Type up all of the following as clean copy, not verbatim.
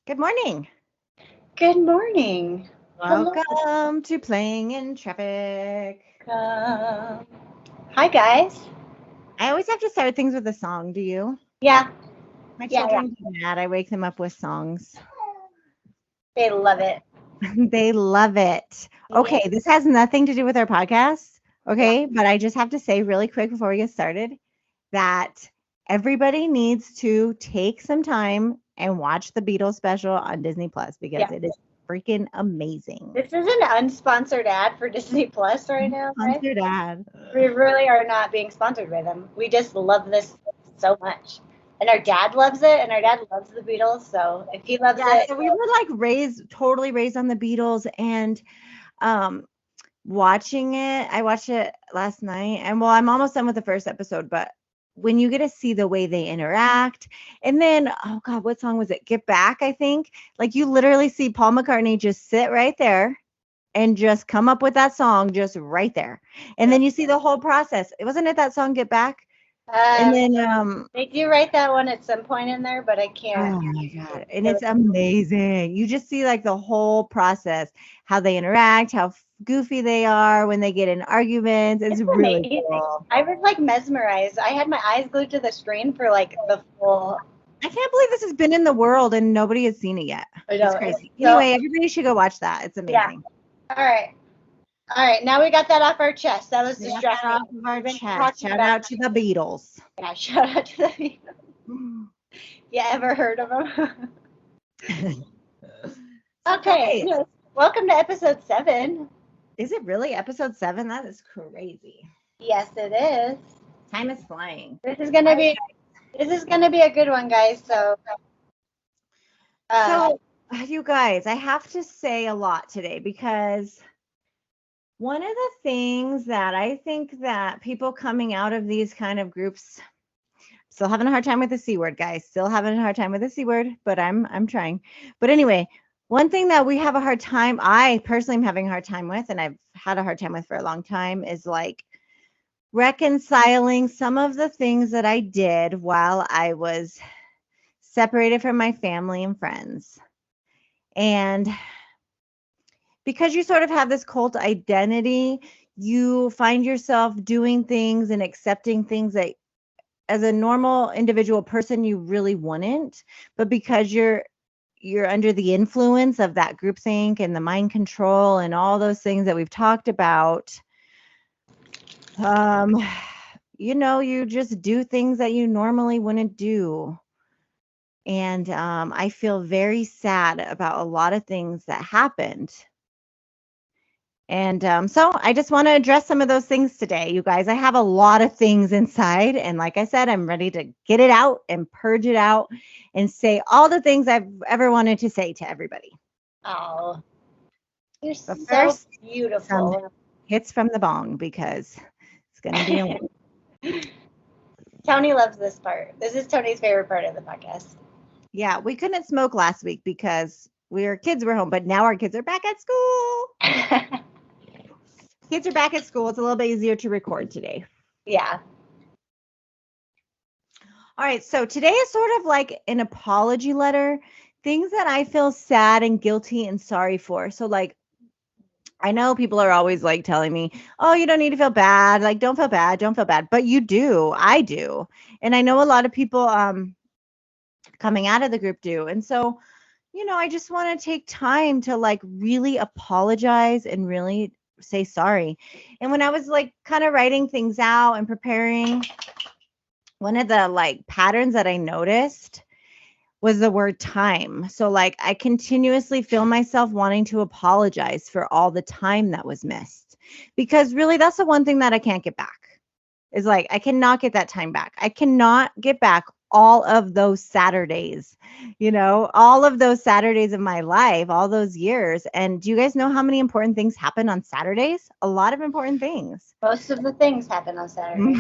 Good morning. Good morning. Hello. Welcome to Playing in Traffic. Um, Hi, guys. I always have to start things with a song. Do you? Yeah, My yeah. children do that. I wake them up with songs. They love it. They love it. Yeah, Okay, this has nothing to do with our podcast. yeah. Okay, but I just have to say really quick before we get started that everybody needs to take some time and watch the Beatles special on Disney Plus because Yeah. it is freaking amazing. This is an unsponsored ad for Disney Plus right now, guys. Sponsor Dad. We really are not being sponsored by them. We just love this so much. And our dad loves it, and our dad loves the Beatles. So if he loves Yeah, it, so we were like totally raised on the Beatles and um watching it. I watched it last night and well, I'm almost done with the first episode, but when you get to see the way they interact and then oh god, what song was it? Get Back, I think. Like you literally see Paul McCartney just sit right there and just come up with that song just right there. And yeah. then you see the whole process. It wasn't it that song Get Back? And Um, then they do write that one at some point in there, but I can't. oh my God. And Really. it's amazing. You just see like the whole process, how they interact, how goofy they are when they get in arguments. It's It's really amazing. cool. I was like mesmerized. I had my eyes glued to the screen for like the full. I can't believe this has been in the world and nobody has seen it yet. I It's know. crazy. So Anyway, everybody should go watch that. It's yeah. amazing. All right. All right. Now we got that off our chest. That was We got that distracting. off of our We've been chest. talking Shout about out to the Beatles. yeah. Shout out to the. You ever heard of them? So, Okay. guys, Anyways, welcome to episode 7. is it really episode 7? That is crazy. Yes, it is. Time is flying. This is gonna All right. be. This is gonna be a good one, guys. So, um, So, you guys, I have to say a lot today because one of the things that I think that people coming out of these kind of groups still having a hard time with the C word, guys. Still having a hard time with the C word, but I'm trying. But anyway, one thing that we have a hard time, I personally am having a hard time with, and I've had a hard time with for a long time, is like reconciling some of the things that I did while I was separated from my family and friends. And because you sort of have this cult identity, you find yourself doing things and accepting things that as a normal individual person you really wouldn't, but because you're under the influence of that groupthink and the mind control and all those things that we've talked about, um you just do things that you normally wouldn't do. And I feel very sad about a lot of things that happened. And so I just want to address some of those things today, you guys. I have a lot of things inside. And like I said, I'm ready to get it out and purge it out and say all the things I've ever wanted to say to everybody. oh, you're But so first, some beautiful. hits from the bong because it's going to be a one. Tony loves this part. This is Tony's favorite part of the podcast. Yeah, we couldn't smoke last week because kids were home, but now our kids are back at school. Kids are back at school. It's a little bit easier to record today. Yeah. All right, so today is sort of like an apology letter, things that I feel sad and guilty and sorry for. So like I know people are always like telling me, "Oh, you don't need to feel bad. Like don't feel bad, don't feel bad." But you do. I do. And I know a lot of people coming out of the group do. And so, I just want to take time to like really apologize and really say sorry. And when I was like kind of writing things out and preparing, one of the like patterns that I noticed was the word time. So like I continuously feel myself wanting to apologize for all the time that was missed. Because really that's the one thing that I can't get back. Is like I cannot get that time back. I cannot get back all of those Saturdays, all of those Saturdays of my life, all those years. And do you guys know how many important things happen on Saturdays? A lot of important things. Most of the things happen on Saturday.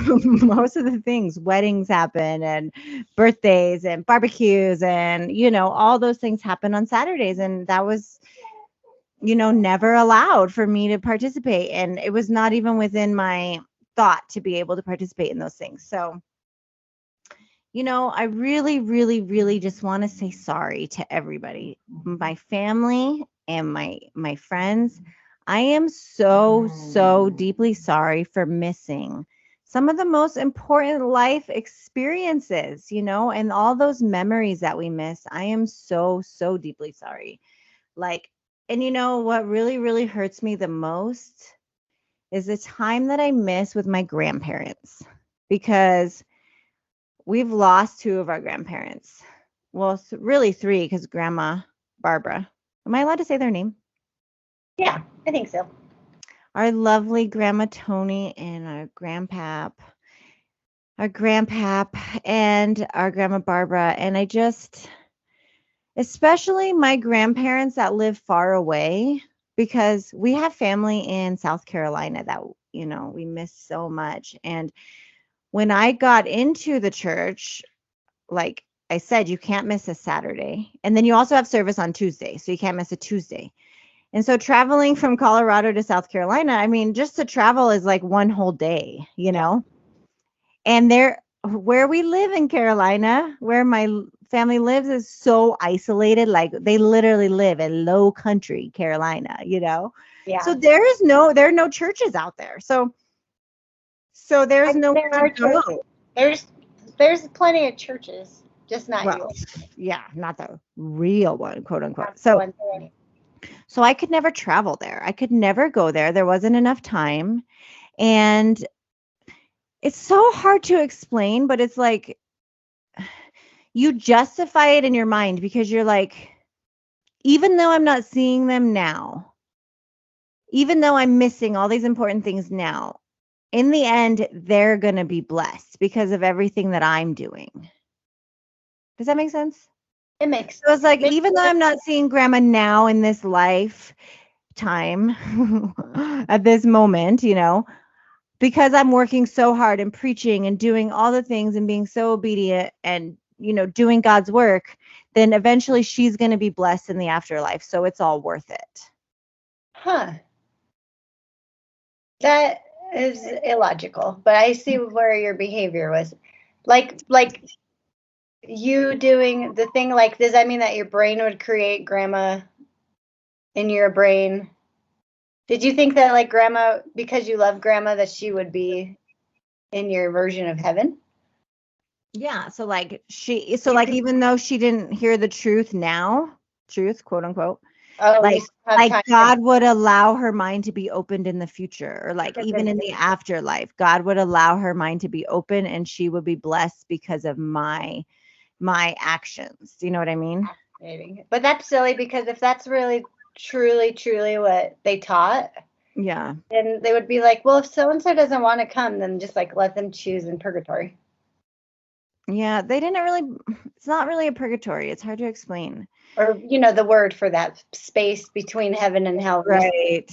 Most of the things, weddings happen and birthdays and barbecues and, all those things happen on Saturdays. And that was, never allowed for me to participate. And it was not even within my thought to be able to participate in those things. So, I really, really, really just want to say sorry to everybody, my family and my friends. I am so, so deeply sorry for missing some of the most important life experiences, and all those memories that we miss. I am so, so deeply sorry. Like, and what really, really hurts me the most is the time that I miss with my grandparents, because we've lost two of our grandparents. Well, really three, because Grandma Barbara. Am I allowed to say their name? Yeah, I think so. Our lovely Grandma Toni and our grandpap, and our Grandma Barbara. And I just, especially my grandparents that live far away, because we have family in South Carolina that, we miss so much. And when I got into the church, like I said, you can't miss a Saturday. And then you also have service on Tuesday, so you can't miss a Tuesday. And so traveling from Colorado to South Carolina, I mean, just to travel is like one whole day, And where we live in Carolina, where my family lives, is so isolated. Like they literally live in low country Carolina. Yeah. So there are no churches out there. So there's no there are churches. There's plenty of churches, just not yours. Yeah, not the real one, quote unquote. So I could never travel there. I could never go there. There wasn't enough time. And it's so hard to explain, but it's like you justify it in your mind, because you're like, even though I'm not seeing them now, even though I'm missing all these important things now, in the end, they're going to be blessed because of everything that I'm doing. Does that make sense? It makes So it's like, even though I'm not seeing Grandma now in this lifetime at this moment, because I'm working so hard and preaching and doing all the things and being so obedient and, doing God's work, then eventually she's going to be blessed in the afterlife. So it's all worth it. Huh. That is illogical, but I see where your behavior was. Like you doing the thing, like, does that mean that your brain would create grandma in your brain? Did you think that, like, grandma, because you love grandma, that she would be in your version of heaven? Yeah. So like even though she didn't hear the truth now, truth, quote unquote, like God would allow her mind to be opened in the future, or like even in the afterlife, God would allow her mind to be open and she would be blessed because of my actions. Do you know what I mean? But that's silly, because if that's really truly what they taught, yeah, then they would be like, well, if so-and-so doesn't want to come, then just like let them choose in purgatory. Yeah, they didn't really, it's not really a purgatory. It's hard to explain. Or, the word for that space between heaven and hell. Right.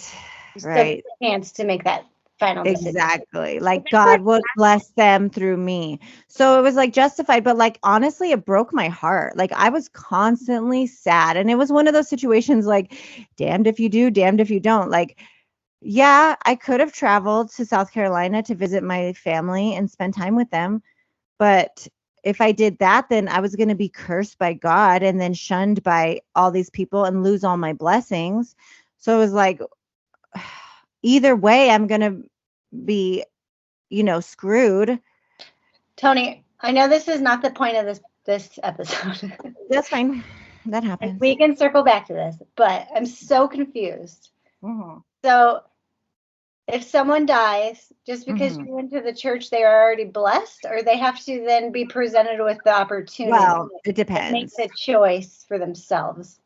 Right. Chance to make that final decision. Exactly. Like God would bless them through me. So it was like justified, but like honestly, it broke my heart. Like I was constantly sad. And it was one of those situations like, damned if you do, damned if you don't. Like, yeah, I could have traveled to South Carolina to visit my family and spend time with them. But if I did that, then I was going to be cursed by God and then shunned by all these people and lose all my blessings. So it was like, either way, I'm going to be, screwed. Toni, I know this is not the point of this episode. That's fine. That happens. And we can circle back to this, but I'm so confused. Mm-hmm. So if someone dies, just because you went to the church, they are already blessed, or they have to then be presented with the opportunity? Well, it depends. To make the choice for themselves.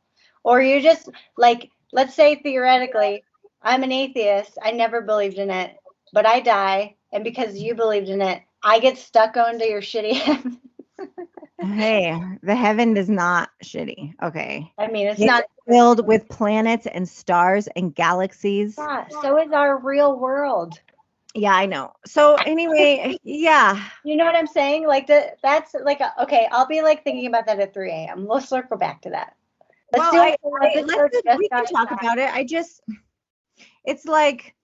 Or you just, like, let's say theoretically, I'm an atheist, I never believed in it, but I die, and because you believed in it, I get stuck going to your shitty heaven. Hey, the heaven is not shitty. Okay. I mean, it's not filled with planets and stars and galaxies. Yeah, so is our real world. Yeah, I know. So anyway, yeah. You know what I'm saying? Like that's like, okay, I'll be like thinking about that at 3 a.m. We'll circle back to that. We can talk about it. It's like,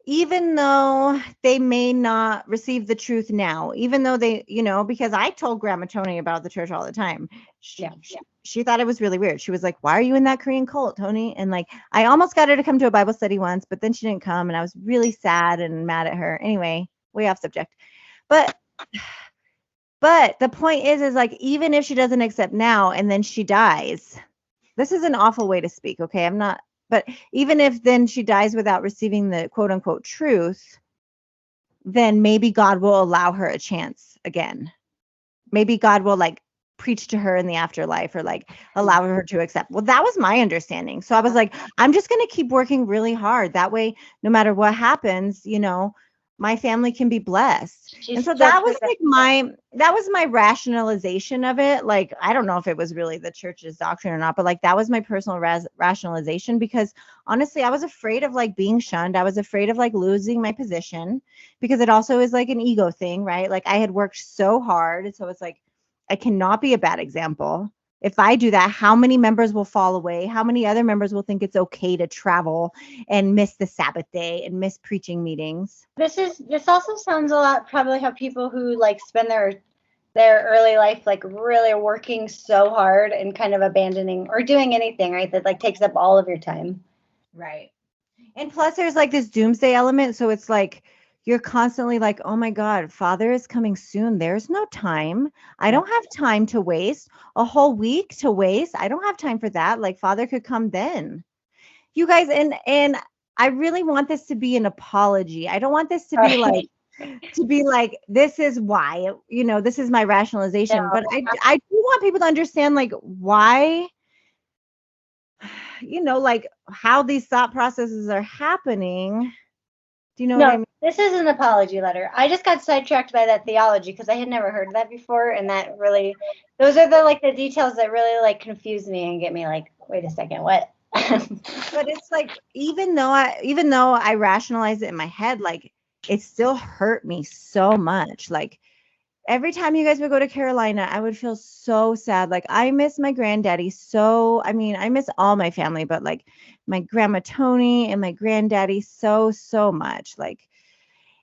even though they may not receive the truth now, even though they, because I told Grandma Toni about the church all the time. She thought it was really weird. She was like, why are you in that Korean cult, Toni? And like, I almost got her to come to a Bible study once, but then she didn't come and I was really sad and mad at her. Anyway, way off subject. But the point is like, even if she doesn't accept now and then she dies, this is an awful way to speak. Okay. I'm not, but even if then she dies without receiving the quote unquote truth, then maybe God will allow her a chance again. Maybe God will like preach to her in the afterlife or like allow her to accept. Well, that was my understanding. So I was like, I'm just going to keep working really hard. That way, no matter what happens, my family can be blessed. And so that was like my rationalization of it. Like, I don't know if it was really the church's doctrine or not, but like that was my personal rationalization, because honestly, I was afraid of like being shunned. I was afraid of like losing my position, because it also is like an ego thing, right? Like I had worked so hard. So it's like, I cannot be a bad example. If I do that, how many members will fall away? How many other members will think it's okay to travel and miss the Sabbath day and miss preaching meetings? This also sounds a lot probably how people who like spend their early life like really working so hard and kind of abandoning or doing anything, right, that like takes up all of your time. Right. And plus there's like this doomsday element. So it's like you're constantly like, oh my God, Father is coming soon. There's no time. I don't have time to waste a whole week to waste. I don't have time for that. Like Father could come then. You guys, and I really want this to be an apology. I don't want this to be like, this is why, this is my rationalization. No. But I do want people to understand like why, like how these thought processes are happening. Do you know what I mean? This is an apology letter. I just got sidetracked by that theology because I had never heard of that before, and that really, those are the details that really like confuse me and get me like, wait a second, what? But it's like, even though I rationalize it in my head, like it still hurt me so much. Like every time you guys would go to Carolina, I would feel so sad. Like I miss my granddaddy. So, I mean, I miss all my family, but like my grandma Toni and my granddaddy so much. Like,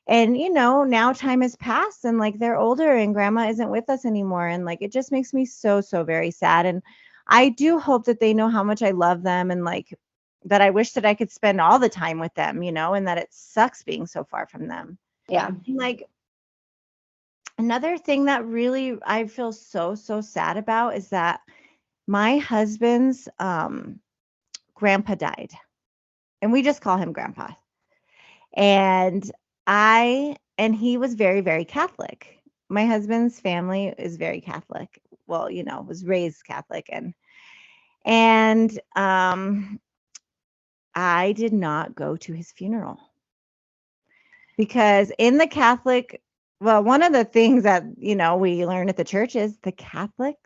and now time has passed and like they're older and grandma isn't with us anymore. And like, it just makes me so very sad. And I do hope that they know how much I love them, and like that I wish that I could spend all the time with them, and that it sucks being so far from them. Yeah. And like another thing that really I feel so sad about is that my husband's grandpa died, and we just call him grandpa. And he was very, very Catholic. My husband's family is very Catholic. Well, was raised Catholic, and I did not go to his funeral because in the Catholic, well, one of the things that, we learn at the church is the Catholic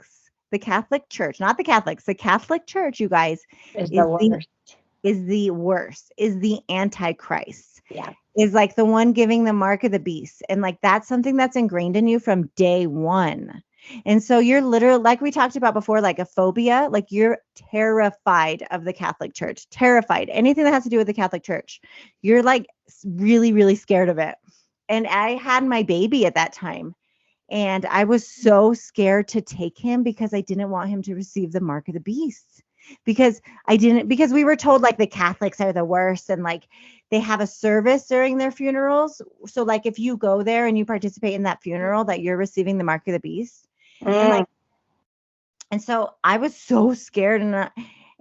Church, not the Catholics, the Catholic Church, you guys, is the worst, is the Antichrist. Yeah. Is like the one giving the mark of the beast. And like, that's something that's ingrained in you from day one. And so you're literally, like we talked about before, like a phobia, like you're terrified of the Catholic Church, terrified. Anything that has to do with the Catholic Church, you're like really, really scared of it. And I had my baby at that time, and I was so scared to take him because I didn't want him to receive the mark of the beast. Because we were told like the Catholics are the worst, and like they have a service during their funerals. So like if you go there and you participate in that funeral, that you're receiving the mark of the beast. And so I was so scared,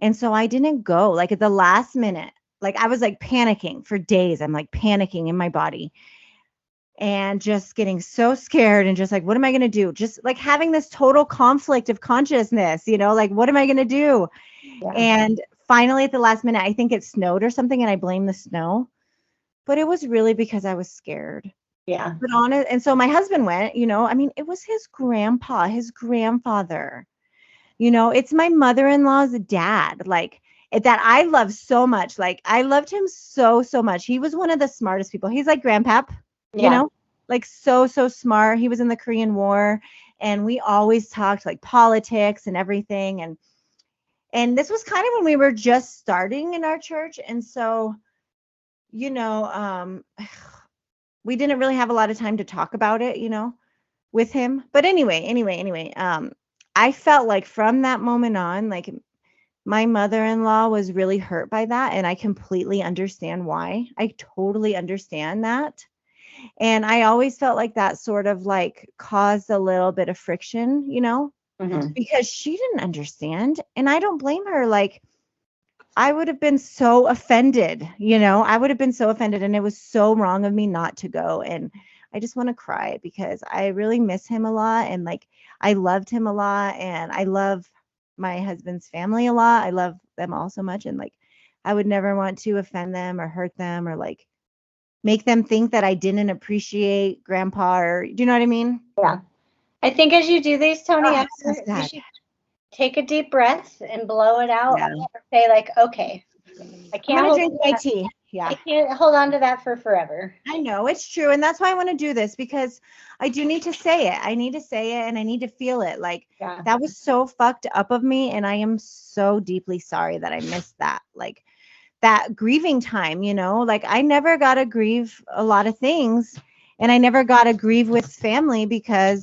and so I didn't go. Like at the last minute, like I was like panicking for days. I'm like panicking in my body and just getting so scared and just like, what am I going to do? Just like having this total conflict of consciousness, like, what am I going to do? Yeah. And finally at the last minute, I think it snowed or something, and I blame the snow, but it was really because I was scared. Yeah. But on it. And so my husband went, I mean, it was his grandpa, his grandfather, it's my mother-in-law's dad, like that I love so much. Like I loved him so much. He was one of the smartest people. He's like grandpap, like so smart. He was in the Korean War, and we always talked like politics and everything. And this was kind of when we were just starting in our church. And so you know, we didn't really have a lot of time to talk about it, with him. But anyway, I felt like from that moment on, like my mother-in-law was really hurt by that, and I completely understand why. I totally understand that. And I always felt like that sort of like caused a little bit of friction, Mhm. because she didn't understand. And I don't blame her. Like, I would have been so offended, I would have been so offended. And it was so wrong of me not to go. And I just want to cry because I really miss him a lot. And like, I loved him a lot. And I love my husband's family a lot. I love them all so much. And like, I would never want to offend them or hurt them or like make them think that I didn't appreciate grandpa, or do you know what I mean? Yeah. I think as you do these, Tony, Oh, so you sad. should take a deep breath and blow it out. Yeah. Say like, okay, I I'm can't gonna hold drink my tea. I Yeah. can't hold on to that for forever. I know it's true. And that's why I want to do this, because I do need to say it. I need to say it and I need to feel it. Like, Yeah. that was so fucked up of me. And I am so deeply sorry that I missed that. Like, that grieving time, like I never got to grieve a lot of things. And I never got to grieve with family because,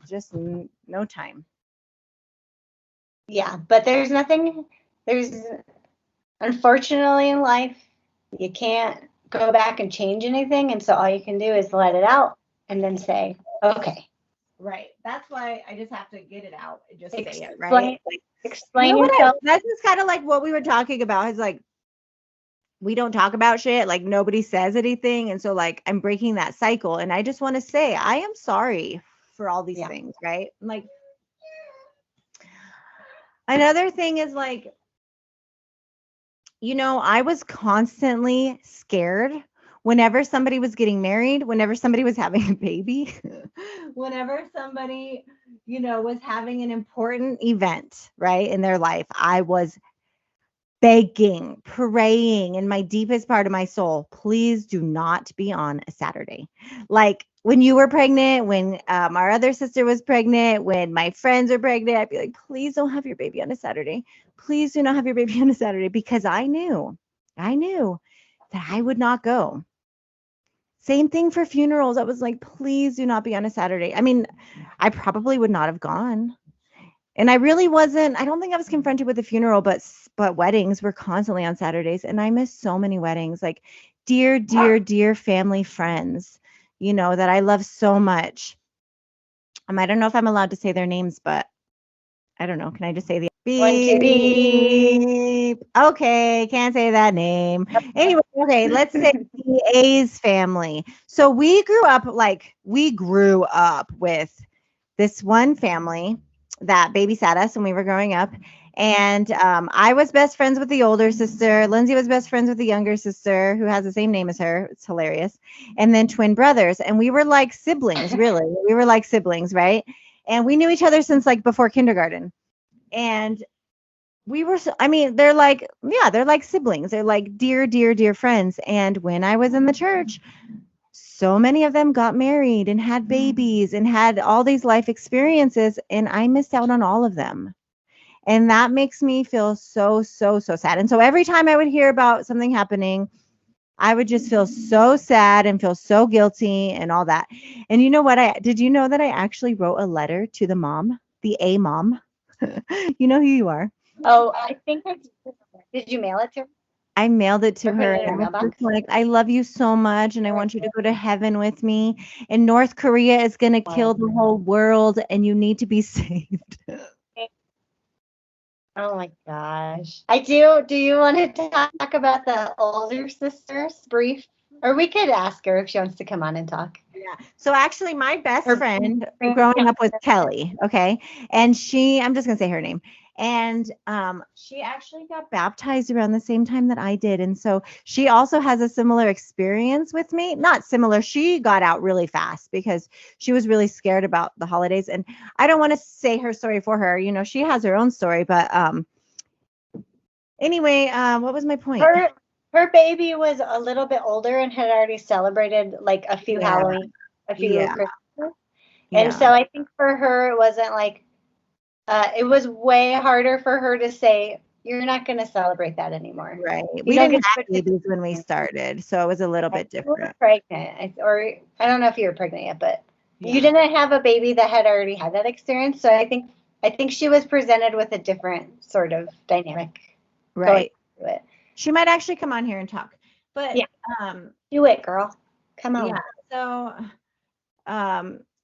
just no time. Yeah. But there's unfortunately in life, you can't go back and change anything. And so all you can do is let it out and then say, okay. Right. That's why I just have to get it out and just say it, Explain, right? Like, explain what? yourself. That's just kind of like what we were talking about. Is like, we don't talk about shit. Like, nobody says anything. And so like I'm breaking that cycle. And I just want to say I am sorry for all these Yeah. things, right? Like, another thing is like, I was constantly scared whenever somebody was getting married, whenever somebody was having a baby, whenever somebody, was having an important event, right, in their life. I was begging, praying in my deepest part of my soul, please do not be on a Saturday. Like, when you were pregnant, when our other sister was pregnant, when my friends are pregnant, I'd be like, please don't have your baby on a Saturday. Please do not have your baby on a Saturday, because I knew that I would not go. Same thing for funerals. I was like, please do not be on a Saturday. I mean, I probably would not have gone. And I really wasn't, I don't think I was confronted with a funeral, but weddings were constantly on Saturdays. And I miss so many weddings, like dear, dear, dear family friends, that I love so much. I don't know if I'm allowed to say their names, but I don't know. Can I just say the 1, 2, 3. beep? Okay, can't say that name. Anyway, okay, let's say the A's family. So we grew up with this one family that babysat us when we were growing up. And I was best friends with the older sister. Lindsay was best friends with the younger sister, who has the same name as her. It's hilarious. And then twin brothers. And we were like siblings, really. We were like siblings, right? And we knew each other since like before kindergarten. And they're like, yeah, they're like siblings. They're like dear, dear, dear friends. And when I was in the church, so many of them got married and had babies and had all these life experiences, and I missed out on all of them. And that makes me feel so, so, so sad. And so every time I would hear about something happening, I would just feel so sad and feel so guilty and all that. And you know what? Did you know that I actually wrote a letter to the mom, the A mom? You know who you are. Oh, I think did you mail it to her I mailed it to or put her, it in and her I was just mailbox? like, I love you so much, and I want you to go to heaven with me. And North Korea is going to kill the whole world, and you need to be saved. Oh my gosh. I do. Do you want to talk about the older sisters brief? Or we could ask her if she wants to come on and talk. Yeah. So actually, my best Or friend growing up was Kelly. Okay. And I'm just going to say her name. And she actually got baptized around the same time that I did. And so she also has a similar experience with me. Not similar. She got out really fast because she was really scared about the holidays. And I don't want to say her story for her. She has her own story. But anyway, what was my point? her baby was a little bit older and had already celebrated like a few Yeah. Halloween, a few Yeah. Christmas. Yeah. And so I think for her, it wasn't like, it was way harder for her to say, you're not going to celebrate that anymore. Right. You We don't didn't get have to babies when we started, so it was a little bit You were different. pregnant, or I don't know if you were pregnant yet, but you Yeah. didn't have a baby that had already had that experience. So I think she was presented with a different sort of dynamic going Right. through it. She might actually come on here and talk. But Yeah. Do it, girl. Come on. yeah. So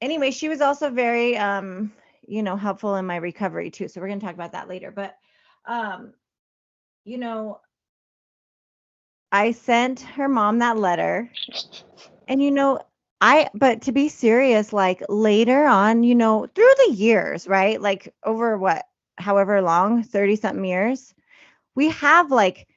anyway, she was also very helpful in my recovery too. So we're going to talk about that later. But you know, I sent her mom that letter, and but to be serious, like later on, through the years, right? Like over however long, 30 something years, we have like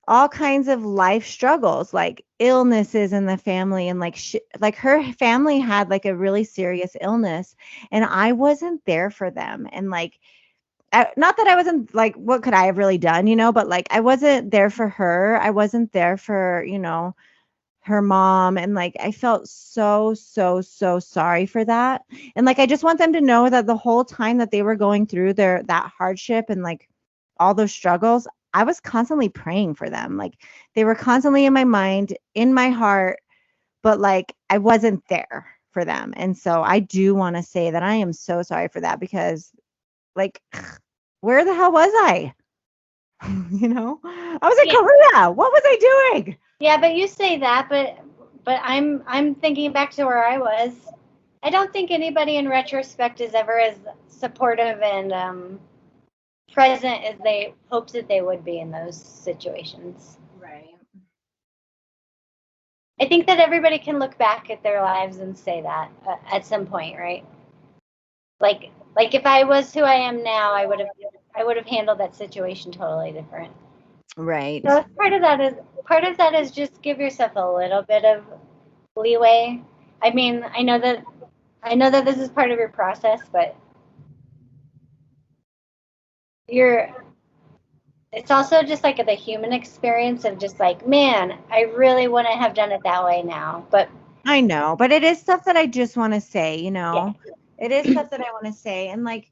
all kinds of life struggles, like illnesses in the family. And like her family had like a really serious illness, and I wasn't there for them. And like, not that I wasn't like, what could I have really done, but like, I wasn't there for her. I wasn't there for, her mom. And like, I felt so, so, so sorry for that. And like, I just want them to know that the whole time that they were going through that hardship and like all those struggles, I was constantly praying for them. Like, they were constantly in my mind, in my heart, but like, I wasn't there for them. And so I do want to say that I am so sorry for that, because like, where the hell was I? I was in Korea. What was I doing? Yeah, but you say that, but I'm thinking back to where I was. I don't think anybody in retrospect is ever as supportive and present as they hoped that they would be in those situations. Right. I think that everybody can look back at their lives and say that at some point, right? Like if I was who I am now, I would have handled that situation totally different. Right. So part of that is just give yourself a little bit of leeway. I mean, I know that this is part of your process, but it's also just like the human experience of just like, man, I really wouldn't have done it that way now. But I know, but it is stuff that I just want to say, Yeah. It is stuff that I want to say. And like,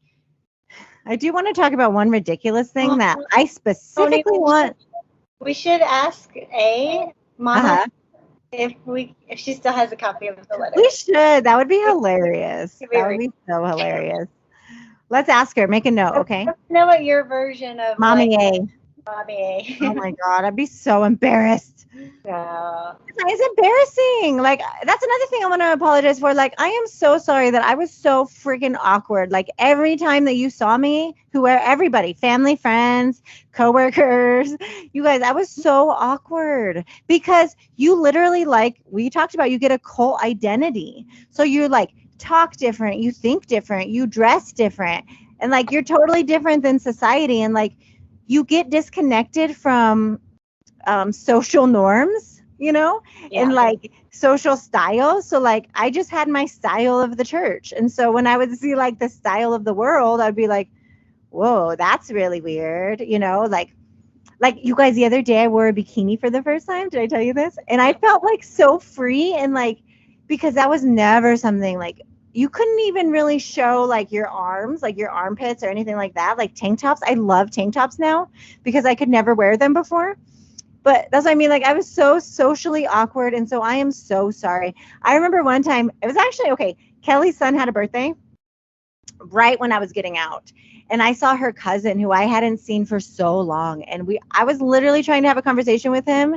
I do want to talk about one ridiculous thing that I specifically want. We should ask Mama Uh-huh. if she still has a copy of the letter. We should. That would be hilarious. That would be so hilarious. Let's ask her. Make a note, okay? Let's know what your version of Mommy A. Mommy A. Oh my God, I'd be so embarrassed. No. It's embarrassing. Like, that's another thing I want to apologize for. Like, I am so sorry that I was so freaking awkward. Like, every time that you saw me, everybody, family, friends, coworkers, you guys, I was so awkward because you literally, like we talked about, you get a cult identity. So you like talk different, you think different, you dress different, and like you're totally different than society. And like, you get disconnected from social norms, and like social styles. So like, I just had my style of the church. And so when I would see like the style of the world, I'd be like, whoa, that's really weird. Like you guys, the other day I wore a bikini for the first time. Did I tell you this? And I felt like so free, and like, because that was never something like, you couldn't even really show like your arms, like your armpits or anything like that. Like tank tops. I love tank tops now because I could never wear them before. But that's what I mean. Like, I was so socially awkward. And so I am so sorry. I remember one time, it was actually, okay, Kelly's son had a birthday right when I was getting out. And I saw her cousin who I hadn't seen for so long. And I was literally trying to have a conversation with him,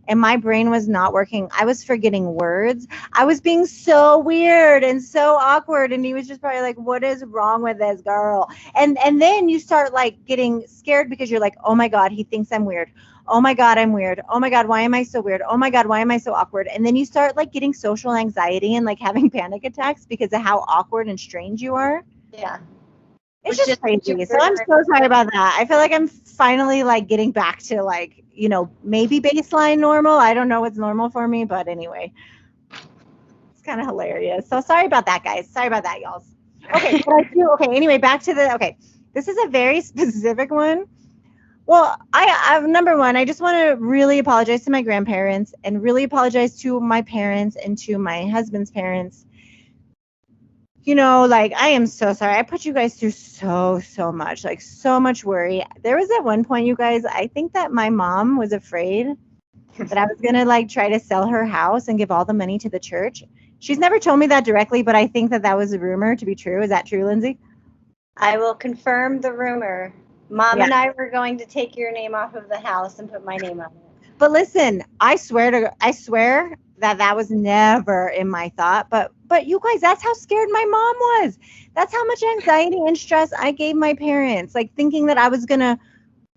and my brain was not working. I was forgetting words. I was being so weird and so awkward. And he was just probably like, what is wrong with this girl? And then you start like getting scared because you're like, oh my God, he thinks I'm weird. Oh my God, I'm weird. Oh my God, why am I so weird? Oh my God, why am I so awkward? And then you start like getting social anxiety and like having panic attacks because of how awkward and strange you are. Yeah. It's just crazy. So I'm so sorry about that. I feel like I'm finally like getting back to like, maybe baseline normal. I don't know what's normal for me, but anyway, it's kind of hilarious. So sorry about that, guys. Sorry about that, y'all. Okay. Anyway, back to this is a very specific one. Well, I number one, I just want to really apologize to my grandparents and really apologize to my parents and to my husband's parents. like, I am so sorry. I put you guys through so much, like so much worry. There was at one point, you guys, I think that my mom was afraid that I was going to like try to sell her house and give all the money to the church. She's never told me that directly, but I think that that was a rumor to be true. Is that true, Lindsay? I will confirm the rumor. Mom Yeah. and I were going to take your name off of the house and put my name on it. But listen, I swear that was never in my thought. But you guys, that's how scared my mom was. That's how much anxiety and stress I gave my parents, like thinking that I was gonna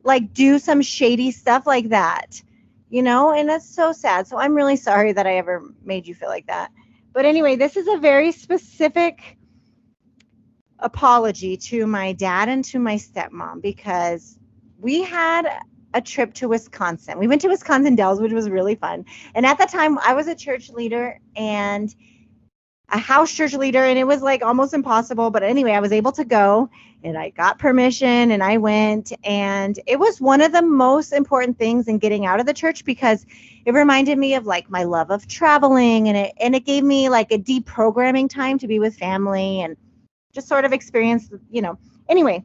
like do some shady stuff like that, and that's so sad. So I'm really sorry that I ever made you feel like that. But anyway, this is a very specific apology to my dad and to my stepmom, because we had a trip to Wisconsin. We went to Wisconsin Dells, which was really fun. And at the time, I was a church leader and a house church leader, and it was like almost impossible. But anyway, I was able to go, and I got permission, and I went. And it was one of the most important things in getting out of the church, because it reminded me of like my love of traveling, and it gave me like a deprogramming time to be with family and just sort of experience, Anyway,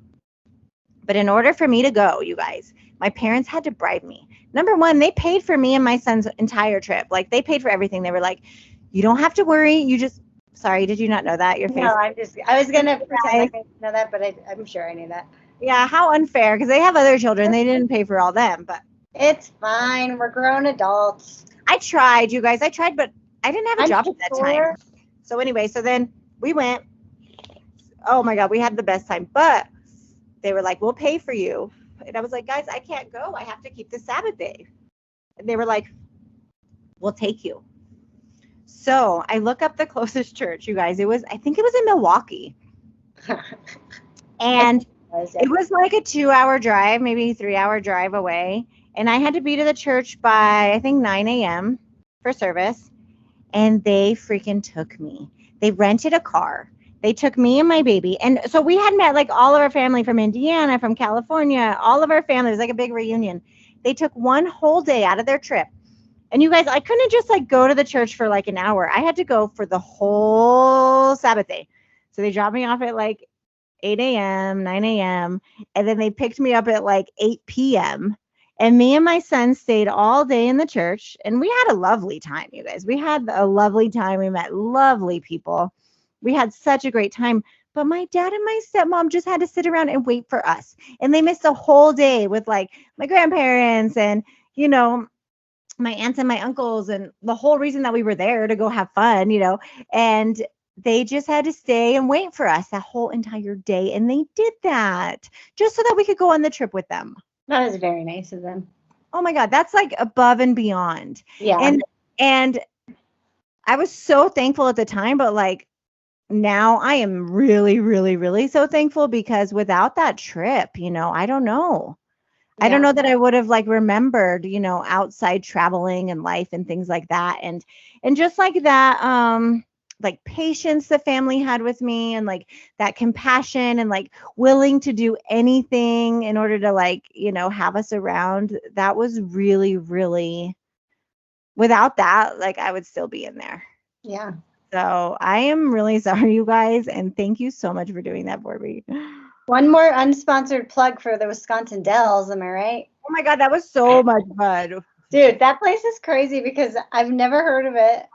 but in order for me to go, you guys, my parents had to bribe me. Number one, they paid for me and my son's entire trip. Like, they paid for everything. They were like, you don't have to worry. Sorry, did you not know that? Your face. No, I was going to pretend I didn't know that, but I'm sure I knew that. Yeah, how unfair, because they have other children. They didn't pay for all them, but. It's fine. We're grown adults. I tried, you guys. I tried, but I didn't have a job at that time. So anyway, so then we went. Oh my God, we had the best time. But they were like, we'll pay for you. And I was like, guys, I can't go. I have to keep the Sabbath day. And they were like, we'll take you. So I look up the closest church, you guys. I think it was in Milwaukee. And it was like a 2-hour drive, maybe 3-hour drive away. And I had to be to the church by, I think, 9 a.m. for service. And they freaking took me. They rented a car. They took me and my baby. And so we had met like all of our family from Indiana, from California, all of our family. It was like a big reunion. They took one whole day out of their trip. And you guys, I couldn't just like go to the church for like an hour. I had to go for the whole Sabbath day. So they dropped me off at like 8 a.m., 9 a.m. And then they picked me up at like 8 p.m. And me and my son stayed all day in the church. And we had a lovely time, you guys. We had a lovely time. We met lovely people. We had such a great time. But my dad and my stepmom just had to sit around and wait for us. And they missed a whole day with like my grandparents and, my aunts and my uncles, and the whole reason that we were there to go have fun, and they just had to stay and wait for us that whole entire day. And they did that just so that we could go on the trip with them. That was very nice of them. Oh my God, that's like above and beyond. Yeah. And I was so thankful at the time, but like now I am really, really, really so thankful, because without that trip, I don't know. Yeah. I don't know that I would have like remembered, outside traveling and life and things like that. And just like that, like patience the family had with me, and like that compassion, and like willing to do anything in order to like, have us around. That was really, really, without that, like I would still be in there. Yeah. So I am really sorry, you guys. And thank you so much for doing that for me. One more unsponsored plug for the Wisconsin Dells, am I right? Oh my God, that was so much fun. Dude, that place is crazy, because I've never heard of it.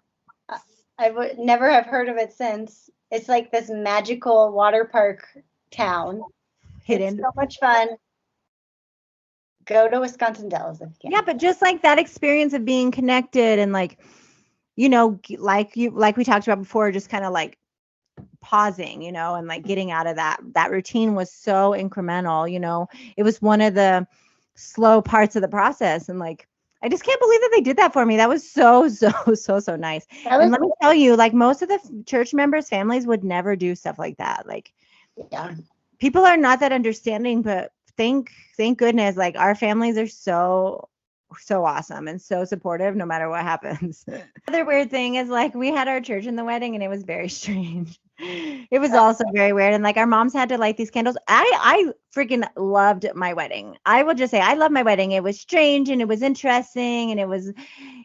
I would never have heard of it since. It's like this magical water park town. Hidden. It's so much fun. Go to Wisconsin Dells if you can. Yeah, but just like that experience of being connected, and like, like we talked about before, just kind of like pausing, and like getting out of that routine was so incremental. It was one of the slow parts of the process. And like, I just can't believe that they did that for me. That was so nice. And let me tell you, like most of the church members' families would never do stuff like that. Like, yeah, people are not that understanding, but thank goodness, like our families are so awesome and so supportive no matter what happens. Other weird thing is like we had our church in the wedding, and it was very strange. It was also very weird. And like our moms had to light these candles. I freaking loved my wedding. I will just say I love my wedding. It was strange and it was interesting, and it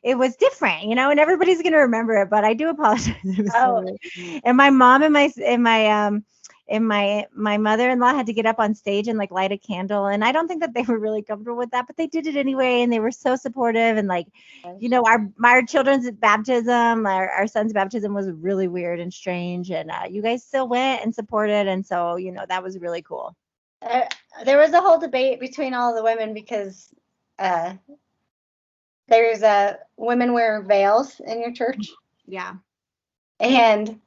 it was different, and everybody's gonna remember it, but I do apologize. It was so Oh, weird. And my mom and my mother-in-law had to get up on stage and like light a candle, and I don't think that they were really comfortable with that, but they did it anyway, and they were so supportive. And like, our children's baptism, our son's baptism was really weird and strange, and you guys still went and supported, and so that was really cool. there was a whole debate between all the women because there's women wear veils in your church, Yeah. and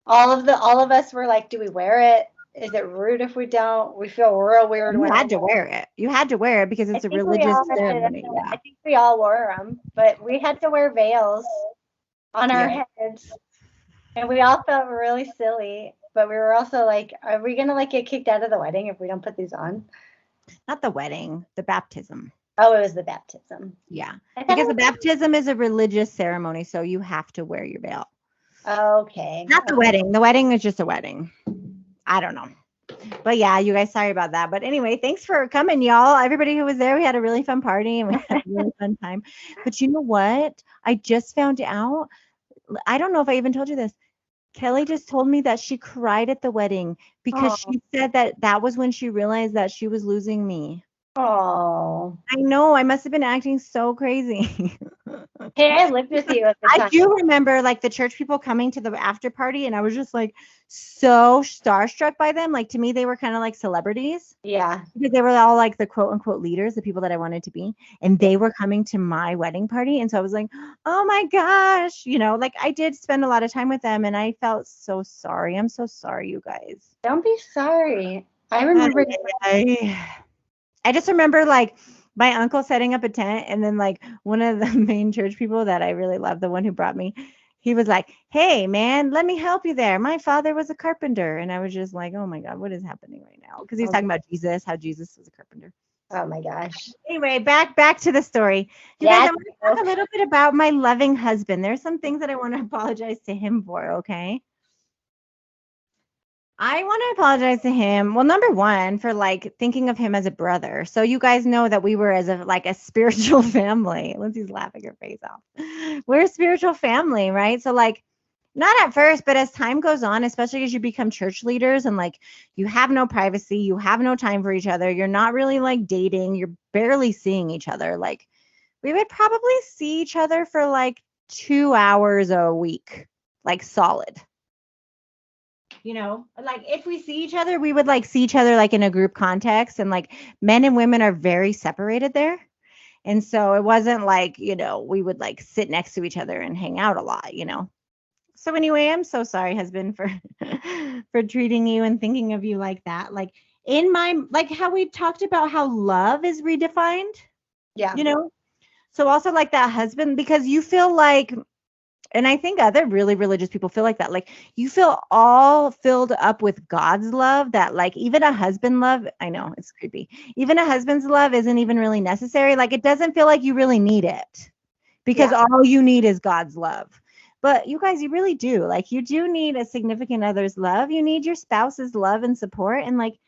all of us were like, do we wear it? Is it rude if we don't? We feel real weird. You had to wear it. You had to wear it because it's a religious ceremony. Yeah. I think we all wore them, but we had to wear veils on our heads, and we all felt really silly. But we were also like, are we gonna like get kicked out of the wedding if we don't put these on? Not the wedding, the baptism. Oh, it was the baptism. Yeah, because the baptism is a religious ceremony, so you have to wear your veil. Okay. Not the wedding. The wedding is just a wedding. I don't know. But yeah, you guys, sorry about that. But anyway, thanks for coming, y'all. Everybody who was there, we had a really fun party and we had a really fun time. But you know what? I just found out. I don't know if I even told you this. Kelly just told me that she cried at the wedding because she said that was when she realized that she was losing me. Oh. I know. I must have been acting so crazy. Hey, I lived with you at the time. I do remember like the church people coming to the after party, and I was just like so starstruck by them. Like to me, they were kind of like celebrities. Yeah. Because they were all like the quote unquote leaders, the people that I wanted to be. And they were coming to my wedding party. And so I was like, oh my gosh, like I did spend a lot of time with them, and I felt so sorry. I'm so sorry, you guys. Don't be sorry. I remember. I just remember like my uncle setting up a tent, and then like one of the main church people that I really love, the one who brought me, he was like, hey man, let me help you there. My father was a carpenter. And I was just like, oh my God, what is happening right now? Because he's talking about Jesus, how Jesus was a carpenter. Oh my gosh. Anyway, back to the story. You guys, I want to talk a little bit about my loving husband. There's some things that I want to apologize to him for, okay? I want to apologize to him. Well, number one, for like thinking of him as a brother. So you guys know that we were as a spiritual family. Lindsay's laughing her face off. We're a spiritual family, right? So like not at first, but as time goes on, especially as you become church leaders and like you have no privacy, you have no time for each other, you're not really like dating, you're barely seeing each other. Like we would probably see each other for like 2 hours a week, like solid. Like if we see each other, we would like see each other like in a group context, and like men and women are very separated there. And so it wasn't like, we would like sit next to each other and hang out a lot. So anyway, I'm so sorry, husband, for for treating you and thinking of you like that. Like in my, like how we talked about how love is redefined. Yeah. So also like that husband, because you feel like, and I think other really religious people feel like that. Like you feel all filled up with God's love, that like even a husband love, I know it's creepy. Even a husband's love isn't even really necessary. Like it doesn't feel like you really need it, because all you need is God's love. But you guys, you really do. Like you do need a significant other's love. You need your spouse's love and support. And like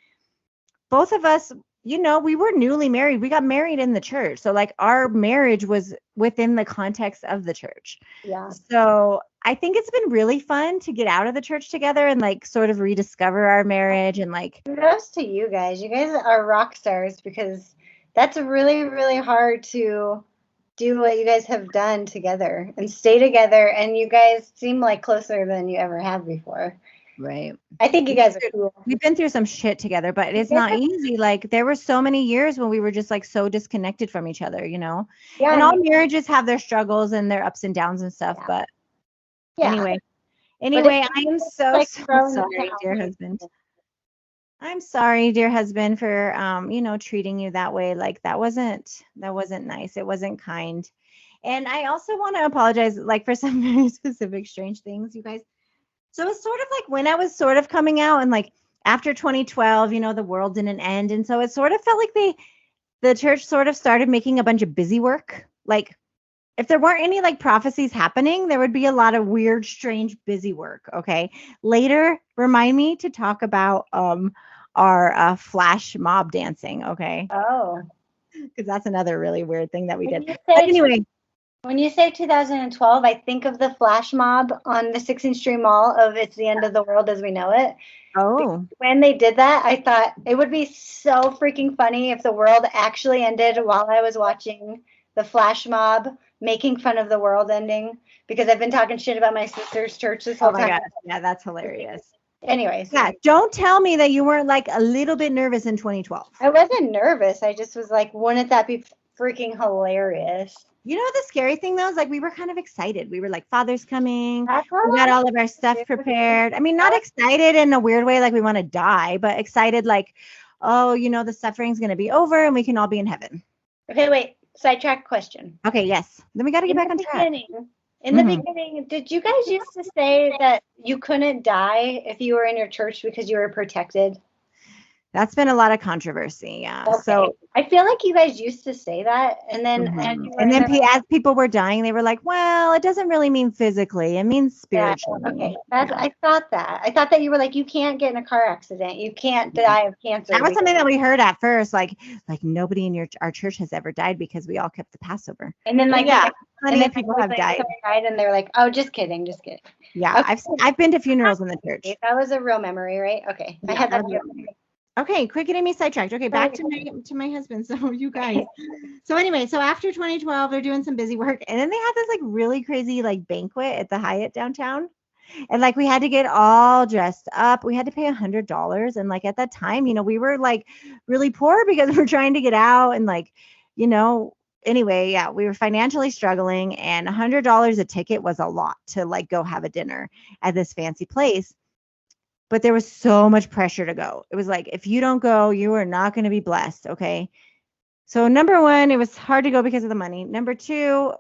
both of us, we were newly married. We got married in the church. So like our marriage was within the context of the church. Yeah. So I think it's been really fun to get out of the church together and like sort of rediscover our marriage. And like kudos to you guys. You guys are rock stars, because that's really, really hard to do what you guys have done together and stay together. And you guys seem like closer than you ever have before. Right. I think you guys are cool. We've been through some shit together, but it's not easy. Like there were so many years when we were just like so disconnected from each other, Yeah. And all marriages have their struggles and their ups and downs and stuff. Yeah. But anyway, I am so sorry, dear husband. I'm sorry, dear husband, for treating you that way. Like that wasn't nice. It wasn't kind. And I also want to apologize like for some very specific strange things, you guys. So it's sort of like when I was sort of coming out, and like after 2012, the world didn't end. And so it sort of felt like the church sort of started making a bunch of busy work. Like if there weren't any like prophecies happening, there would be a lot of weird, strange, busy work. Okay. Later, remind me to talk about our flash mob dancing. Okay. Oh. Because that's another really weird thing that we did. But anyway. When you say 2012, I think of the flash mob on the 16th Street Mall of It's the End of the World as We Know It. Oh, When they did that, I thought it would be so freaking funny if the world actually ended while I was watching the flash mob making fun of the world ending, because I've been talking shit about my sister's church this oh whole my time. gosh. Yeah, that's hilarious. Anyways, Yeah, don't tell me that you weren't like a little bit nervous in 2012. I wasn't nervous. I just was like, wouldn't that be freaking hilarious? You know, the scary thing though is like we were kind of excited. We were like, Father's coming. That's We all got I all of our stuff do. prepared. I mean, not excited in a weird way like we want to die, but excited like, oh, you know, the suffering's going to be over and we can all be in heaven. Okay, wait. Sidetrack question. Okay, yes. Then we got to get In back the on track. in the Mhm. beginning, did you guys used to say that you couldn't die if you were in your church because you were protected? That's been a lot of controversy. Yeah. Okay. So, I feel like you guys used to say that, and then as you were and in then the as people were dying, they were like, well, it doesn't really mean physically, it means yeah, spiritually. okay. That's Yeah. I thought that. I thought that you were like, you can't get in a car accident. You can't die of cancer. That was because- something that we heard at first, like nobody in our church has ever died because we all kept the Passover. And then But like yeah, and plenty then of people like, have died. someone died, and they were like, oh, just kidding, just kidding. Yeah, Okay. I've been to funerals in the church. That was a real memory, right? Okay. I Yeah, had that that. was real. Okay, quit getting me sidetracked. Okay, back to my husband. So you guys. So anyway, so after 2012, they're doing some busy work, and then they had this like really crazy like banquet at the Hyatt downtown, and like we had to get all dressed up. We had to pay $100, and like at that time, you know, we were like really poor because we're trying to get out, and like, you know. Anyway, yeah, we were financially struggling, and $100 a ticket was a lot to like go have a dinner at this fancy place. But there was so much pressure to go. It was like, if you don't go, you are not going to be blessed. Okay. So number one, it was hard to go because of the money. Number two,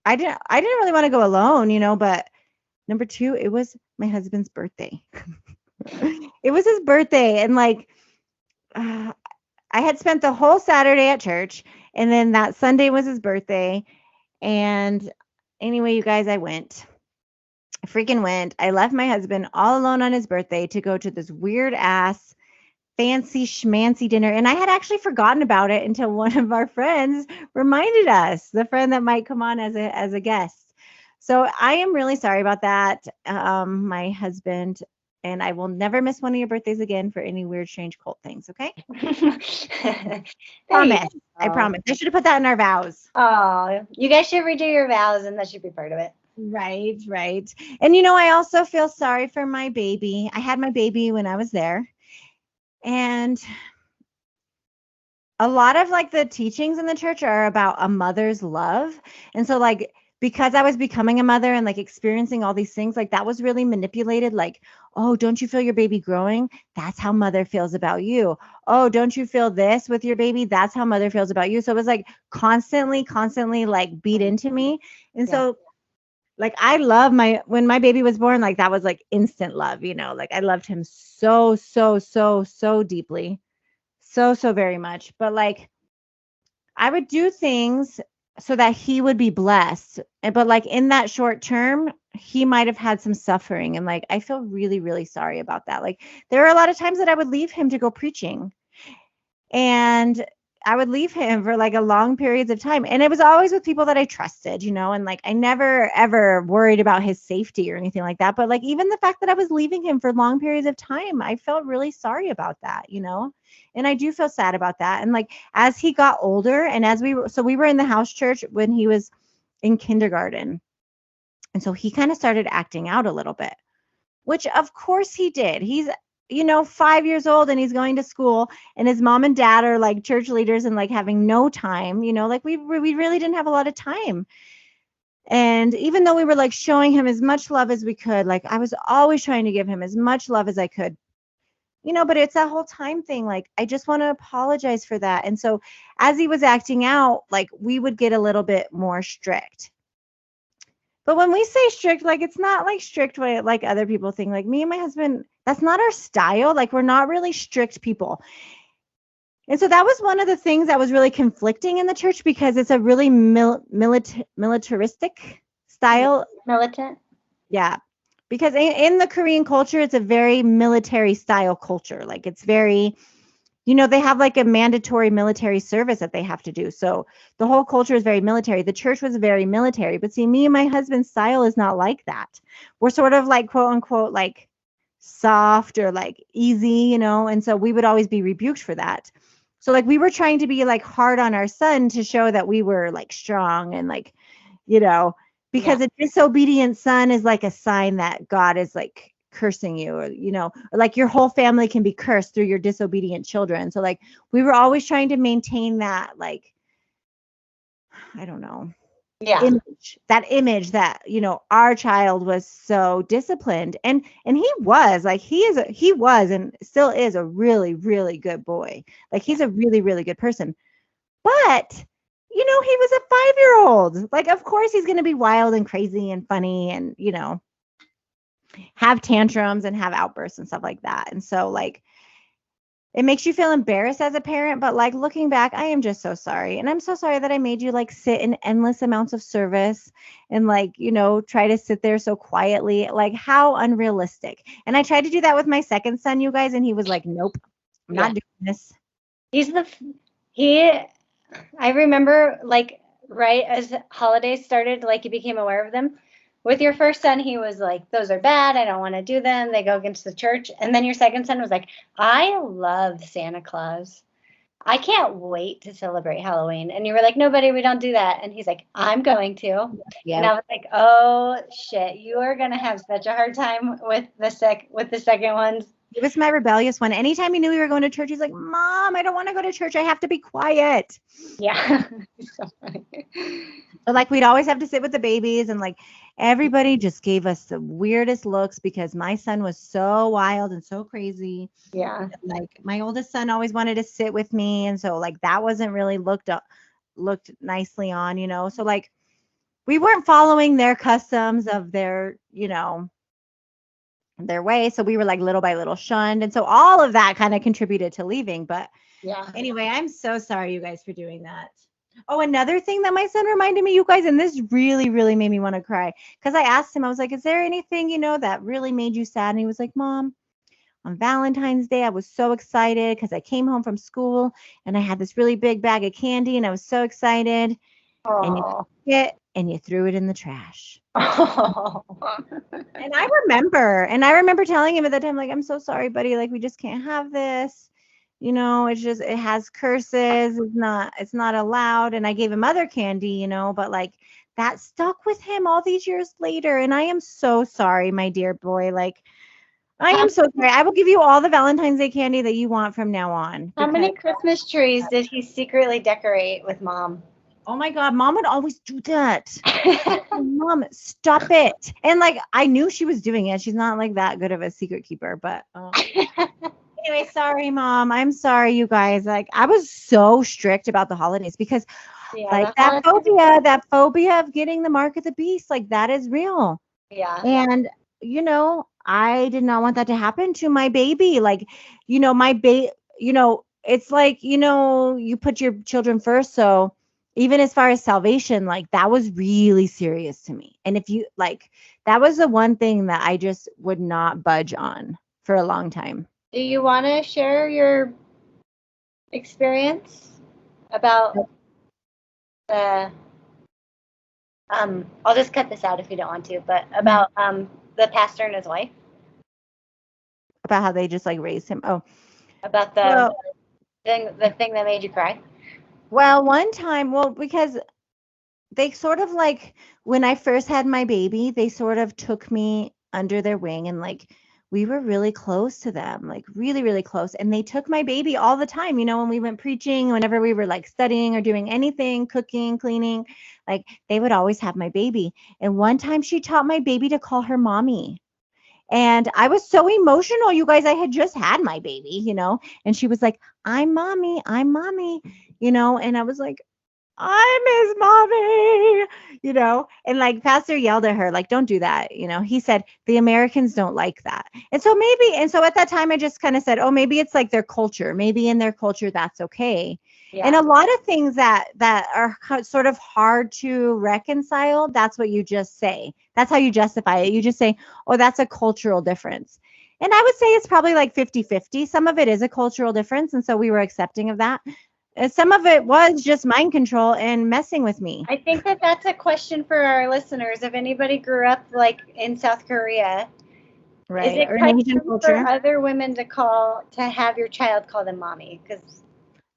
I didn't really want to go alone, you know, but number two, it was my husband's birthday. It was his birthday. And like, I had spent the whole Saturday at church, and then that Sunday was his birthday. And anyway, you guys, I went. I freaking went. I left my husband all alone on his birthday to go to this weird ass fancy schmancy dinner. And I had actually forgotten about it until one of our friends reminded us, the friend that might come on as a guest. So I am really sorry about that. My husband and I will never miss one of your birthdays again for any weird, strange cult things. Okay. Promise. I promise. I should have put that in our vows. Oh, you guys should redo your vows, and that should be part of it. Right, right. And you know, I also feel sorry for my baby. I had my baby when I was there. And a lot of like the teachings in the church are about a mother's love. And so like because I was becoming a mother and like experiencing all these things, like that was really manipulated. Like, oh, don't you feel your baby growing? That's how mother feels about you. Oh, don't you feel this with your baby? That's how mother feels about you. So it was like constantly like beat into me. And so like I love when my baby was born, like that was like instant love, you know, like I loved him so deeply. So very much. But like I would do things so that he would be blessed. But like in that short term, he might have had some suffering. And like I feel really sorry about that. Like there are a lot of times that I would leave him to go preaching. And I would leave him for like a long periods of time. And it was always with people that I trusted, you know, and like I never ever worried about his safety or anything like that. But like even the fact that I was leaving him for long periods of time, I felt really sorry about that, you know. And I do feel sad about that. And like as he got older and as we were in the house church when he was in kindergarten. And so he kind of started acting out a little bit, which of course he did. He's, you know, 5 years old and he's going to school and his mom and dad are like church leaders and like having no time, you know, like we really didn't have a lot of time. And even though we were like showing him as much love as we could, like I was always trying to give him as much love as I could, you know, but it's that whole time thing. Like, I just want to apologize for that. And so as he was acting out, like we would get a little bit more strict. But when we say strict, like it's not like strict way like other people think. Like me and my husband, that's not our style. Like we're not really strict people. And so that was one of the things that was really conflicting in the church because it's a really militaristic style. Militant. Yeah. Because in the Korean culture, it's a very military style culture. Like it's very, they have like a mandatory military service that they have to do. So the whole culture is very military. The church was very military. But see, me and my husband's style is not like that. We're sort of like, quote unquote, like soft or like easy, and so we would always be rebuked for that. So like we were trying to be like hard on our son to show that we were like strong and like, because a disobedient son is like a sign that God is like cursing you, or or like your whole family can be cursed through your disobedient children. So like we were always trying to maintain that, like, I don't know, image that our child was so disciplined, and he was like, he was and still is a really, really good boy. Like he's a really, really good person. But he was a 5-year-old. Like, of course he's going to be wild and crazy and funny and have tantrums and have outbursts and stuff like that. And so like it makes you feel embarrassed as a parent, but like looking back, I am just so sorry. And I'm so sorry that I made you like sit in endless amounts of service and like, try to sit there so quietly. Like, how unrealistic. And I tried to do that with my second son, you guys, and he was like, nope, I'm not doing this. I remember like right as holidays started, like you became aware of them. With your first son, he was like, those are bad. I don't want to do them. They go against the church. And then your second son was like, I love Santa Claus. I can't wait to celebrate Halloween. And you were like, no, buddy, we don't do that. And he's like, I'm going to. Yeah. And I was like, oh shit, you are going to have such a hard time with the second ones. He was my rebellious one. Anytime he knew we were going to church, he's like, Mom, I don't want to go to church. I have to be quiet. Yeah. So funny. But like we'd always have to sit with the babies, and like everybody just gave us the weirdest looks because my son was so wild and so crazy. Yeah. And like my oldest son always wanted to sit with me. And so like that wasn't really looked nicely on, So like we weren't following their customs of their, their way. So we were like little by little shunned. And so all of that kind of contributed to leaving. But anyway, I'm so sorry, you guys, for doing that. Oh, another thing that my son reminded me, you guys, and this really, really made me want to cry. Because I asked him, I was like, is there anything, that really made you sad? And he was like, Mom, on Valentine's Day, I was so excited because I came home from school and I had this really big bag of candy and I was so excited. Aww. And you took it and you threw it in the trash. Oh. And I remember telling him at that time, like, I'm so sorry, buddy. Like, we just can't have this. It has curses. It's not allowed. And I gave him other candy, but like that stuck with him all these years later. And I am so sorry, my dear boy. Like, I am so sorry. I will give you all the Valentine's Day candy that you want from now on. How many Christmas trees did he secretly decorate with Mom? Oh my God, Mom would always do that. Mom, stop it. And like, I knew she was doing it. She's not like that good of a secret keeper, but anyway, sorry, Mom. I'm sorry, you guys. Like, I was so strict about the holidays because like that phobia of getting the mark of the beast, like that is real. Yeah. And, I did not want that to happen to my baby. Like, my baby, it's like, you put your children first. So even as far as salvation, like that was really serious to me. And if you like, that was the one thing that I just would not budge on for a long time. Do you want to share your experience about the, I'll just cut this out if you don't want to, but about the pastor and his wife? About how they just like raised him. Oh, about the thing that made you cry? Well, one time, because they sort of like, when I first had my baby, they sort of took me under their wing and like, we were really close to them, like really, really close. And they took my baby all the time, when we went preaching, whenever we were like studying or doing anything, cooking, cleaning, like they would always have my baby. And one time she taught my baby to call her mommy. And I was so emotional, you guys. I had just had my baby, and she was like, I'm mommy, and I was like, I miss mommy, and like pastor yelled at her, like, don't do that. He said, the Americans don't like that. And so at that time, I just kind of said, oh, maybe it's like their culture. Maybe in their culture, that's okay. Yeah. And a lot of things that are sort of hard to reconcile, that's what you just say. That's how you justify it. You just say, oh, that's a cultural difference. And I would say it's probably like 50-50. Some of it is a cultural difference. And so we were accepting of that. Some of it was just mind control and messing with me. I think that that's a question for our listeners. If anybody grew up like in South Korea, Right. is it Or in Asian custom for culture. other women to have your child call them mommy? Because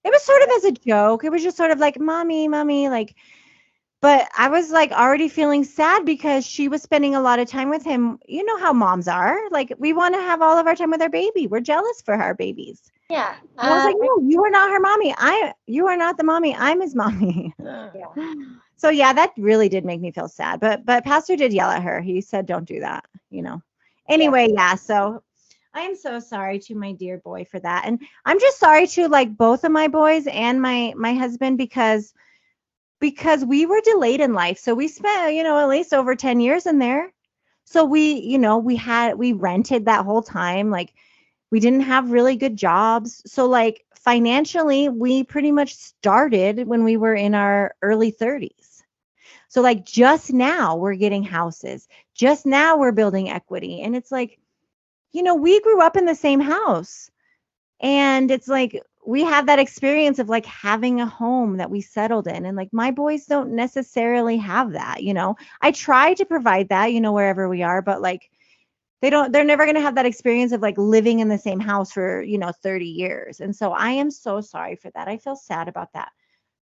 It was sort of as a joke. It was just sort of like, mommy, mommy, like, but I was like already feeling sad because she was spending a lot of time with him. You know how moms are. Like, we want to have all of our time with our baby. We're jealous for our babies. yeah, And I was like, no, you are not her mommy. You are not the mommy. I'm his mommy. yeah. So yeah, that really did make me feel sad. But Pastor did yell at her. He said, don't do that, you know. Anyway, yeah, so I am so sorry to my dear boy for that. And I'm just sorry to like both of my boys and my husband because we were delayed in life. So we spent, at least over 10 years in there. So we rented that whole time. Like, we didn't have really good jobs. So like financially, we pretty much started when we were in our early 30s. So like just now we're getting houses. Just now we're building equity. And it's like, we grew up in the same house. And it's like we have that experience of like having a home that we settled in. And like my boys don't necessarily have that. I try to provide that, wherever we are, but like they're never going to have that experience of like living in the same house for, 30 years. And so I am so sorry for that. I feel sad about that.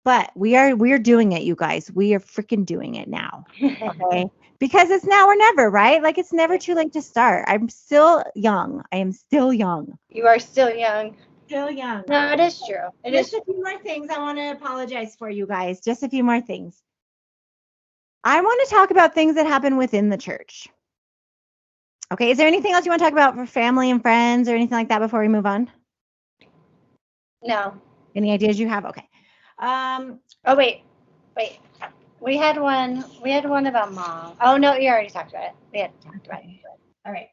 But we're doing it, you guys. We are freaking doing it now. Okay. Because it's now or never, right? Like, it's never too late to start. I'm still young. I am still young. You are still young. Still young. No, it is true. It is. Just a few more things I want to apologize for, you guys. Just a few more things. I want to talk about things that happen within the church. Okay. Is there anything else you want to talk about for family and friends or anything like that before we move on? No. Any ideas you have? Okay. Oh, wait. We had one about mom. Oh, no, you already talked about it. We had talked about it. All right.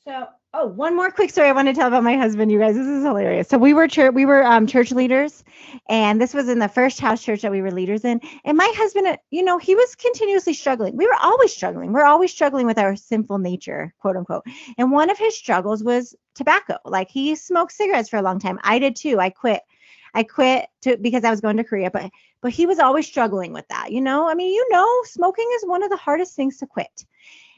So, one more quick story I want to tell about my husband, you guys. This is hilarious. So we were church leaders, and this was in the first house church that we were leaders in. And my husband, he was continuously struggling. We were always struggling. We're always struggling with our sinful nature, quote unquote. And one of his struggles was tobacco. Like, he smoked cigarettes for a long time. I did too. I quit because I was going to Korea, but he was always struggling with that. Smoking is one of the hardest things to quit.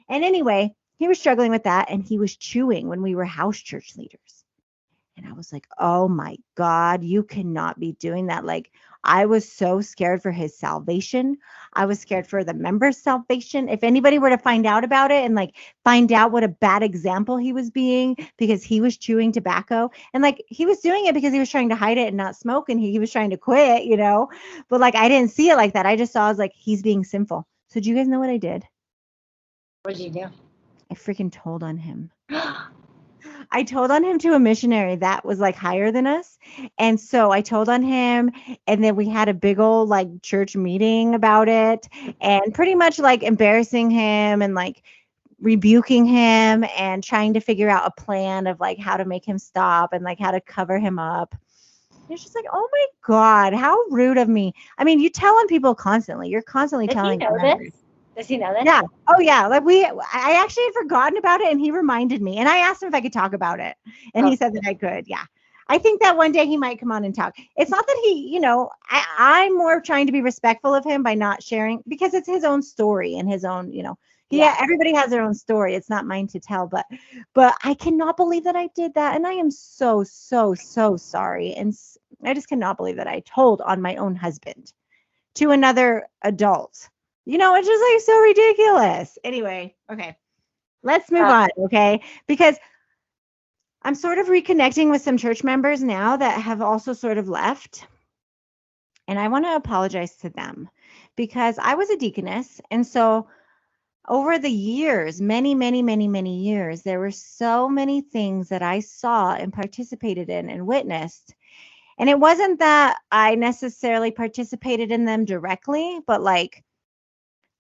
And anyway, he was struggling with that, and he was chewing when we were house church leaders. And I was like, oh my God, you cannot be doing that. Like, I was so scared for his salvation. I was scared for the members' salvation. If anybody were to find out about it and like find out what a bad example he was being because he was chewing tobacco, and like he was doing it because he was trying to hide it and not smoke, and he was trying to quit, but like I didn't see it like that. I just saw, I was like, he's being sinful. So do you guys know what I did? What did you do? I freaking told on him. I told on him to a missionary that was like higher than us. And so I told on him, and then we had a big old like church meeting about it, and pretty much like embarrassing him and like rebuking him and trying to figure out a plan of like how to make him stop and like how to cover him up. It's just like, oh my God, how rude of me. I mean, you tell on people constantly. You're constantly telling Does he know this? Does he know that? Yeah. Oh yeah. Like I actually had forgotten about it, and he reminded me, and I asked him if I could talk about it, and he said that I could. Yeah. I think that one day he might come on and talk. It's not that he, I'm more trying to be respectful of him by not sharing, because it's his own story and his own, everybody has their own story. It's not mine to tell, but I cannot believe that I did that. And I am so, so, so sorry. And I just cannot believe that I told on my own husband to another adult. It's just like so ridiculous. Anyway, okay. Let's move on, okay? Because I'm sort of reconnecting with some church members now that have also sort of left. And I want to apologize to them because I was a deaconess. And so over the years, many, many, many, many years, there were so many things that I saw and participated in and witnessed. And it wasn't that I necessarily participated in them directly, but like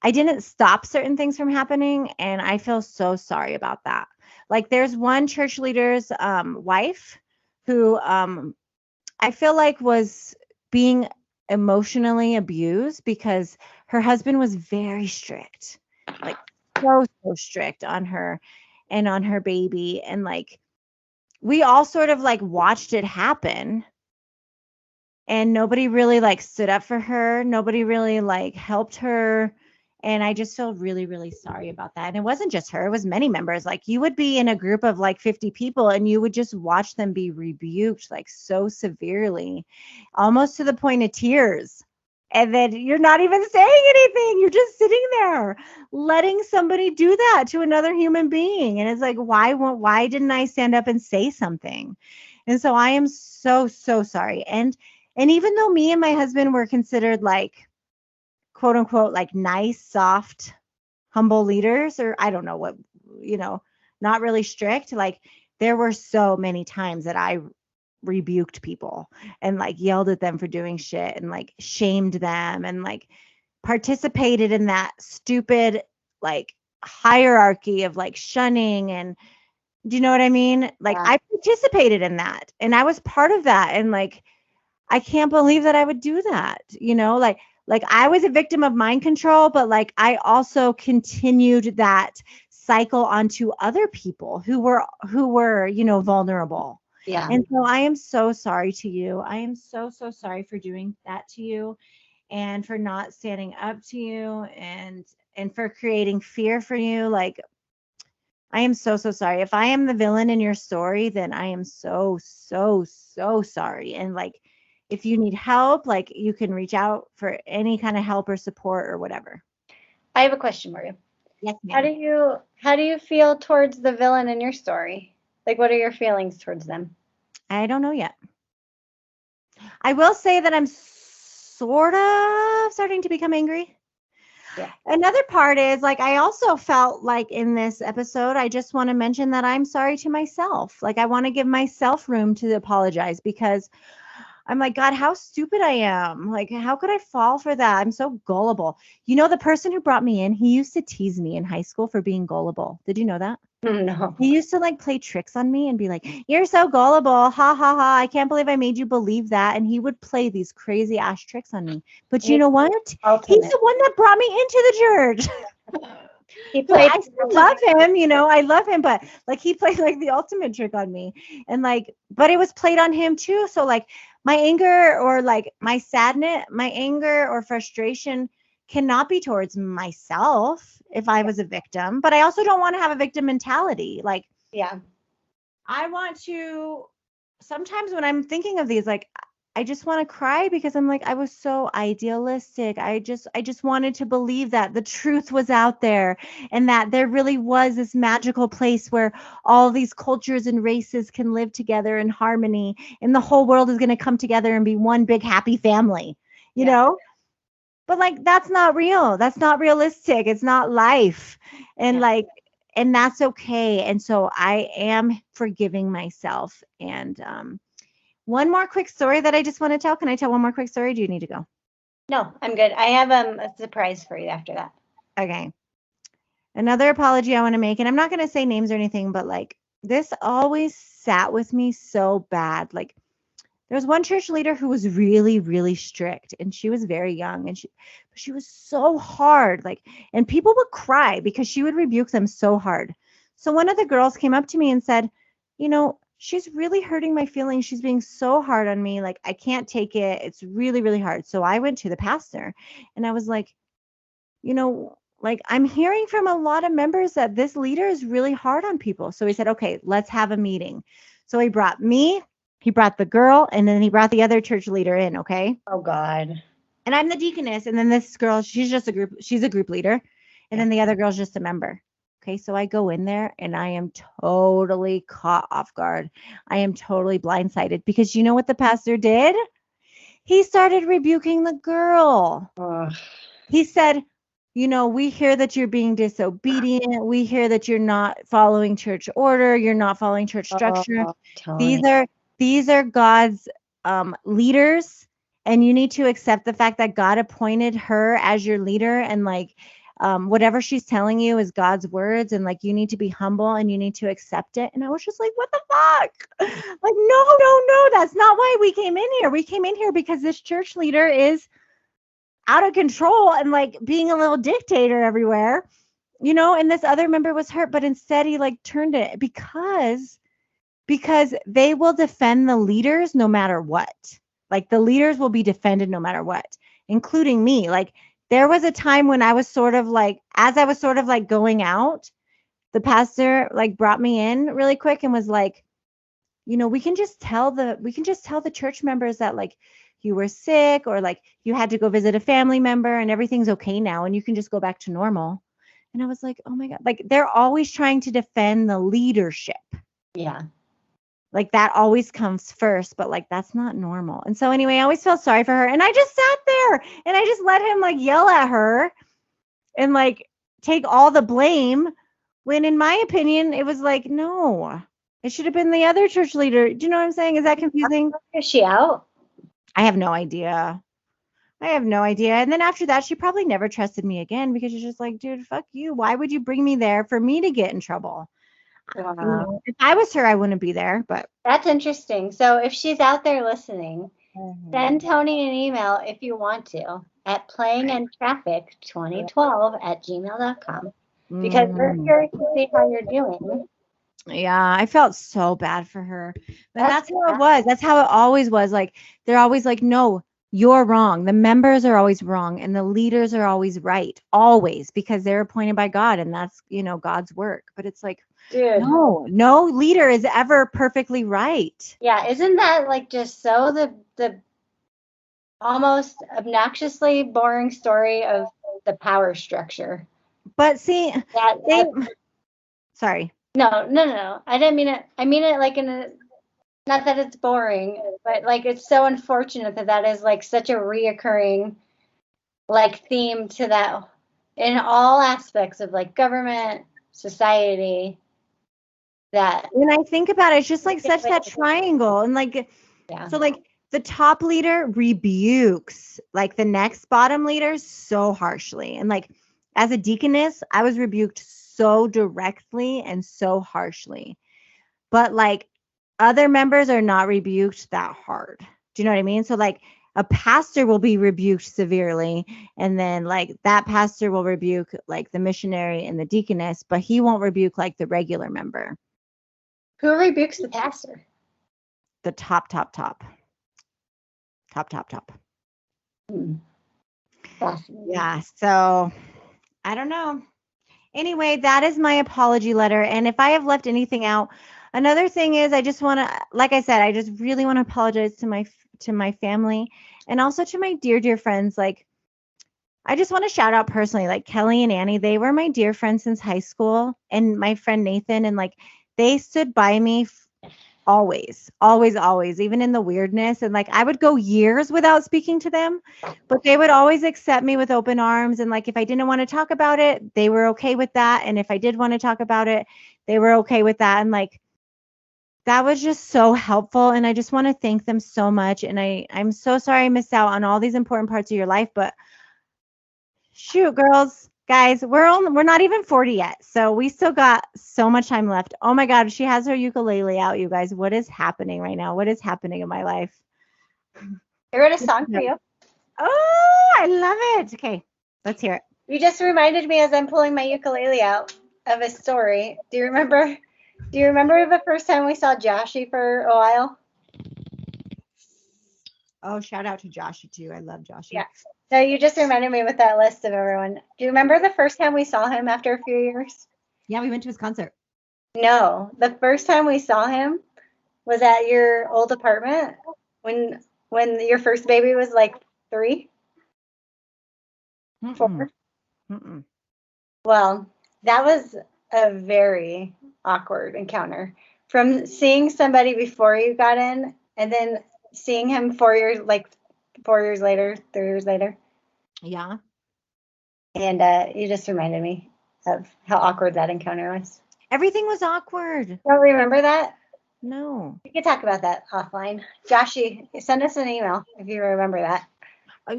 I didn't stop certain things from happening, and I feel so sorry about that. Like, there's one church leader's wife who I feel like was being emotionally abused because her husband was very strict, like so strict on her. and on her baby. And like, we all sort of like watched it happen, and nobody really like stood up for her. Nobody really like helped her. And I just feel really, really sorry about that. And it wasn't just her, it was many members. Like, you would be in a group of like 50 people and you would just watch them be rebuked like so severely, almost to the point of tears. And then you're not even saying anything. You're just sitting there letting somebody do that to another human being. And it's like, why didn't I stand up and say something? And so I am so, so sorry. And even though me and my husband were considered like, quote unquote, like nice, soft, humble leaders, or I don't know what, not really strict, like there were so many times that I rebuked people and like yelled at them for doing shit and like shamed them and like participated in that stupid like hierarchy of like shunning. And do you know what I mean? Like, Yeah. I participated in that and I was part of that. And like, I can't believe that I would do that, like I was a victim of mind control, but like I also continued that cycle onto other people who were, vulnerable. Yeah. And so I am so sorry to you. I am so, so sorry for doing that to you and for not standing up to you and for creating fear for you. Like, I am so, so sorry. If I am the villain in your story, then I am so, so, so sorry. And like, if you need help, like you can reach out for any kind of help or support or whatever. I have a question for you. Yes, How ma'am. do you feel towards the villain in your story? Like, what are your feelings towards them? I don't know yet. I will say that I'm sort of starting to become angry. Yeah. Another part is like, I also felt like in this episode, I just want to mention that I'm sorry to myself. Like, I want to give myself room to apologize because I'm like, God, how stupid I am. Like, how could I fall for that? I'm so gullible. The person who brought me in, he used to tease me in high school for being gullible. Did you know that? No. He used to like play tricks on me and be like, you're so gullible. Ha ha ha. I can't believe I made you believe that. And he would play these crazy ass tricks on me. But you know what? He's the one that brought me into the church. He So played. I still love him, I love him, but like he played like the ultimate trick on me. And like, but it was played on him too. So like my anger or like my sadness, my anger or frustration cannot be towards myself if I was a victim, but I also don't want to have a victim mentality. Like, Yeah. I want to, sometimes when I'm thinking of these, like, I just want to cry because I'm like, I was so idealistic. I just wanted to believe that the truth was out there and that there really was this magical place where all these cultures and races can live together in harmony and the whole world is going to come together and be one big happy family, you know? But like, that's not real. That's not realistic. It's not life. And like, and that's okay. And so I am forgiving myself. And one more quick story that I just want to tell. Can I tell one more quick story? Do you need to go? No, I'm good. I have a surprise for you after that. Okay. Another apology I want to make, and I'm not going to say names or anything, but like, this always sat with me so bad. Like, there was one church leader who was really, really strict, and she was very young, and she was so hard. Like, and people would cry because she would rebuke them so hard. So one of the girls came up to me and said, she's really hurting my feelings. She's being so hard on me. Like, I can't take it. It's really, really hard. So I went to the pastor, and I was like, like, I'm hearing from a lot of members that this leader is really hard on people. So he said, okay, let's have a meeting. So he brought me. He brought the girl, and then he brought the other church leader in, okay? Oh, God. And I'm the deaconess, and then this girl, she's a group leader, and then the other girl's just a member. Okay, so I go in there, and I am totally caught off guard. I am totally blindsided, because you know what the pastor did? He started rebuking the girl. He said, we hear that you're being disobedient. We hear that you're not following church order. You're not following church structure. These are God's leaders, and you need to accept the fact that God appointed her as your leader, and like whatever she's telling you is God's words, and like you need to be humble and you need to accept it. And I was just like, what the fuck? Like, no, that's not why we came in here. We came in here because this church leader is out of control and like being a little dictator everywhere. and this other member was hurt, but instead he like turned it because they will defend the leaders no matter what. Like the leaders will be defended no matter what, including me. Like there was a time when I was sort of like, as I was sort of like going out, the pastor like brought me in really quick and was like, we can just tell the church members that like you were sick or like you had to go visit a family member and everything's okay now and you can just go back to normal. And I was like, oh my God, like they're always trying to defend the leadership. Yeah. Like that always comes first, but like that's not normal. And so anyway, I always felt sorry for her. And I just sat there and I just let him like yell at her and like take all the blame when in my opinion, it was like, no, it should have been the other church leader. Do you know what I'm saying? Is that confusing? Is she out? I have no idea. And then after that, she probably never trusted me again because she's just like, dude, fuck you. Why would you bring me there for me to get in trouble? If I was her, I wouldn't be there, but. That's interesting. So if she's out there listening, send Toni an email if you want to at playingintraffic2012@gmail.com because we're curious to see how you're doing. Yeah, I felt so bad for her. But that's how it was. That's how it always was. Like, they're always like, no, you're wrong. The members are always wrong and the leaders are always right. Always, because they're appointed by God and that's, God's work. But it's like, dude, no leader is ever perfectly right. Yeah, isn't that like just so the almost obnoxiously boring story of the power structure? But see, sorry. No. I didn't mean it. I mean it like not that it's boring, but like it's so unfortunate that is like such a reoccurring like theme to that in all aspects of like government, society. That when I think about it, it's just like such that triangle and like, so like the top leader rebukes like the next bottom leader so harshly. And like as a deaconess, I was rebuked so directly and so harshly. But like other members are not rebuked that hard. Do you know what I mean? So like a pastor will be rebuked severely and then like that pastor will rebuke like the missionary and the deaconess, but he won't rebuke like the regular member. Who rebukes the pastor? The top. Yeah, so I don't know. Anyway, that is my apology letter. And if I have left anything out, another thing is I just want to, like I said, I just really want to apologize to my family and also to my dear friends. Like, I just want to shout out personally, like Kelly and Annie, they were my dear friends since high school, and my friend Nathan, and like they stood by me always, even in the weirdness. And like I would go years without speaking to them, but they would always accept me with open arms. And like if I didn't want to talk about it, they were okay with that. And if I did want to talk about it, they were okay with that. And like that was just so helpful. And I just want to thank them so much. And I'm so sorry I missed out on all these important parts of your life, but shoot, girls, guys, we're not even 40 yet. So we still got so much time left. Oh my God, she has her ukulele out, you guys. What is happening right now? What is happening in my life? I wrote a song for you. Oh, I love it. Okay, let's hear it. You just reminded me as I'm pulling my ukulele out of a story. Do you remember the first time we saw Joshy for a while? Oh, shout out to Joshy too. I love Joshy. Yeah. So you just reminded me with that list of everyone. Do you remember the first time we saw him after a few years? Yeah, we went to his concert. No, the first time we saw him was at your old apartment when your first baby was like 3, 4. Well, that was a very awkward encounter. From seeing somebody before you got in and then seeing him 4 years later, 3 years later. Yeah. And you just reminded me of how awkward that encounter was. Everything was awkward. Don't remember that? No. We can talk about that offline. Joshy, send us an email if you remember that.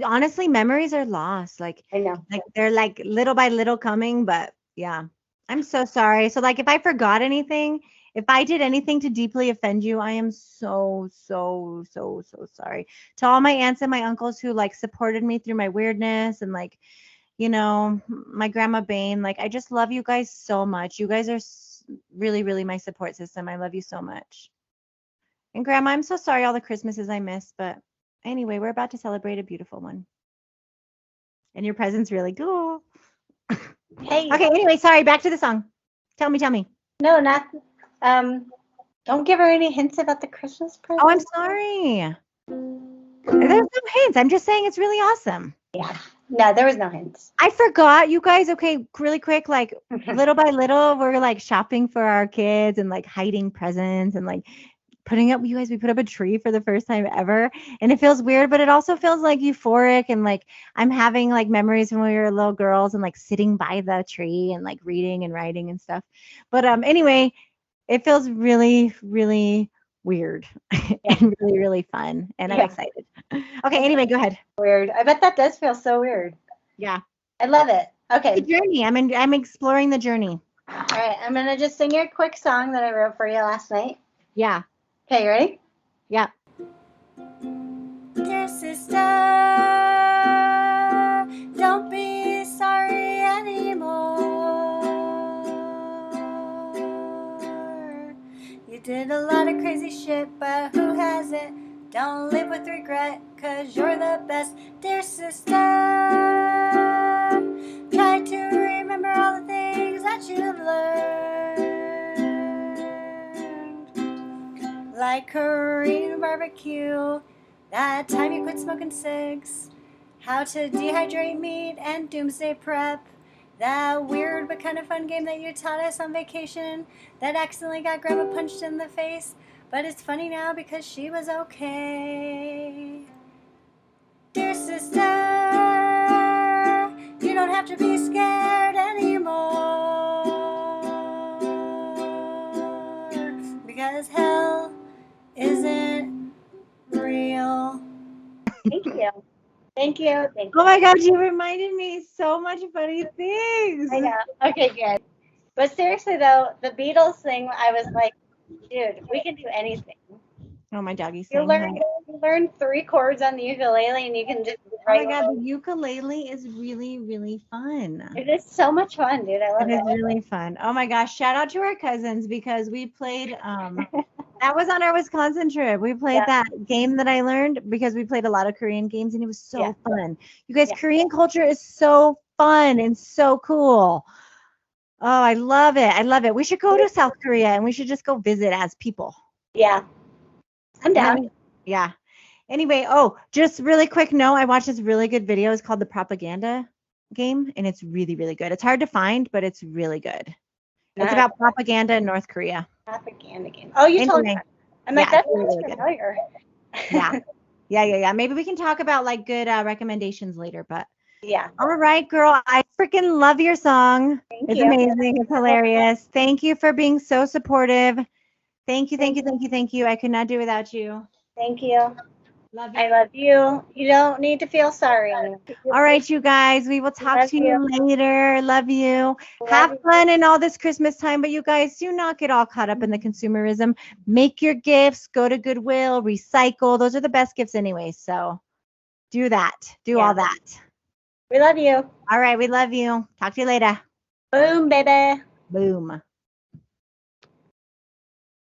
Honestly, memories are lost. Like I know. Like they're like little by little coming, but yeah. I'm so sorry. So like if I forgot anything, if I did anything to deeply offend you, I am so sorry. To all my aunts and my uncles who like supported me through my weirdness and like, you know, my grandma Bane. Like, I just love you guys so much. You guys are really, really my support system. I love you so much. And grandma, I'm so sorry all the Christmases I missed, but anyway, we're about to celebrate a beautiful one. And your present's really cool. Hey. Okay, anyway, sorry, back to the song. Tell me. No, not. Don't give her any hints about the Christmas present. Oh, I'm sorry. There's no hints. I'm just saying it's really awesome. Yeah. No, there was no hints. I forgot, you guys. Okay, really quick, like little by little, we're like shopping for our kids and like hiding presents and like putting up, you guys, we put up a tree for the first time ever. And it feels weird, but it also feels like euphoric. And like I'm having like memories when we were little girls and like sitting by the tree and like reading and writing and stuff. But anyway, it feels really, really weird and really, really fun. And I'm excited. Okay, anyway, go ahead. Weird. I bet that does feel so weird. Yeah. I love it. Okay. The journey. I'm exploring the journey. All right. I'm going to just sing you a quick song that I wrote for you last night. Yeah. Okay, you ready? Yeah. Dear sister, don't be sorry anymore. You did a lot of crazy shit, but who hasn't? Don't live with regret, 'cause you're the best. Dear sister, try to remember all the things that you've learned. Like Korean barbecue, that time you quit smoking cigs, how to dehydrate meat and doomsday prep, that weird but kind of fun game that you taught us on vacation that accidentally got Grandma punched in the face, but it's funny now because she was okay. Dear sister, you don't have to be scared anymore, because hell isn't real. Thank you. Thank you. Thank you. Oh my God, you reminded me so much funny things. I know. Okay, good. But seriously, though, the Beatles thing, I was like, dude, we can do anything. Oh, my doggy's You saying hi. learn 3 chords on the ukulele and you can just Oh my write. God, the ukulele is really, really fun. It is so much fun, dude. I love It is it. really fun. Oh my gosh, shout out to our cousins because we played that was on our Wisconsin trip. We played that game that I learned because we played a lot of Korean games and it was so fun. You guys, Korean culture is so fun and so cool. Oh, I love it. I love it. We should go to South Korea and we should just go visit as people. Yeah. I'm down. Yeah. Anyway, just really quick note, I watched this really good video. It's called The Propaganda Game, and it's really, really good. It's hard to find, but it's really good. It's about propaganda in North Korea. Propaganda game. Oh, you told me. I'm like, that's really familiar. Yeah. Maybe we can talk about like good recommendations later, but yeah. All right, girl. I freaking love your song. It's amazing. It's hilarious. Thank you for being so supportive. Thank you. I could not do without you. Thank you. Love you. I love you. You don't need to feel sorry anymore. All right, you guys. We will talk to you later. Love you. Have fun in all this Christmas time. But you guys, do not get all caught up in the consumerism. Make your gifts. Go to Goodwill. Recycle. Those are the best gifts anyway. So do that. Do all that. We love you. All right. We love you. Talk to you later. Boom, baby. Boom.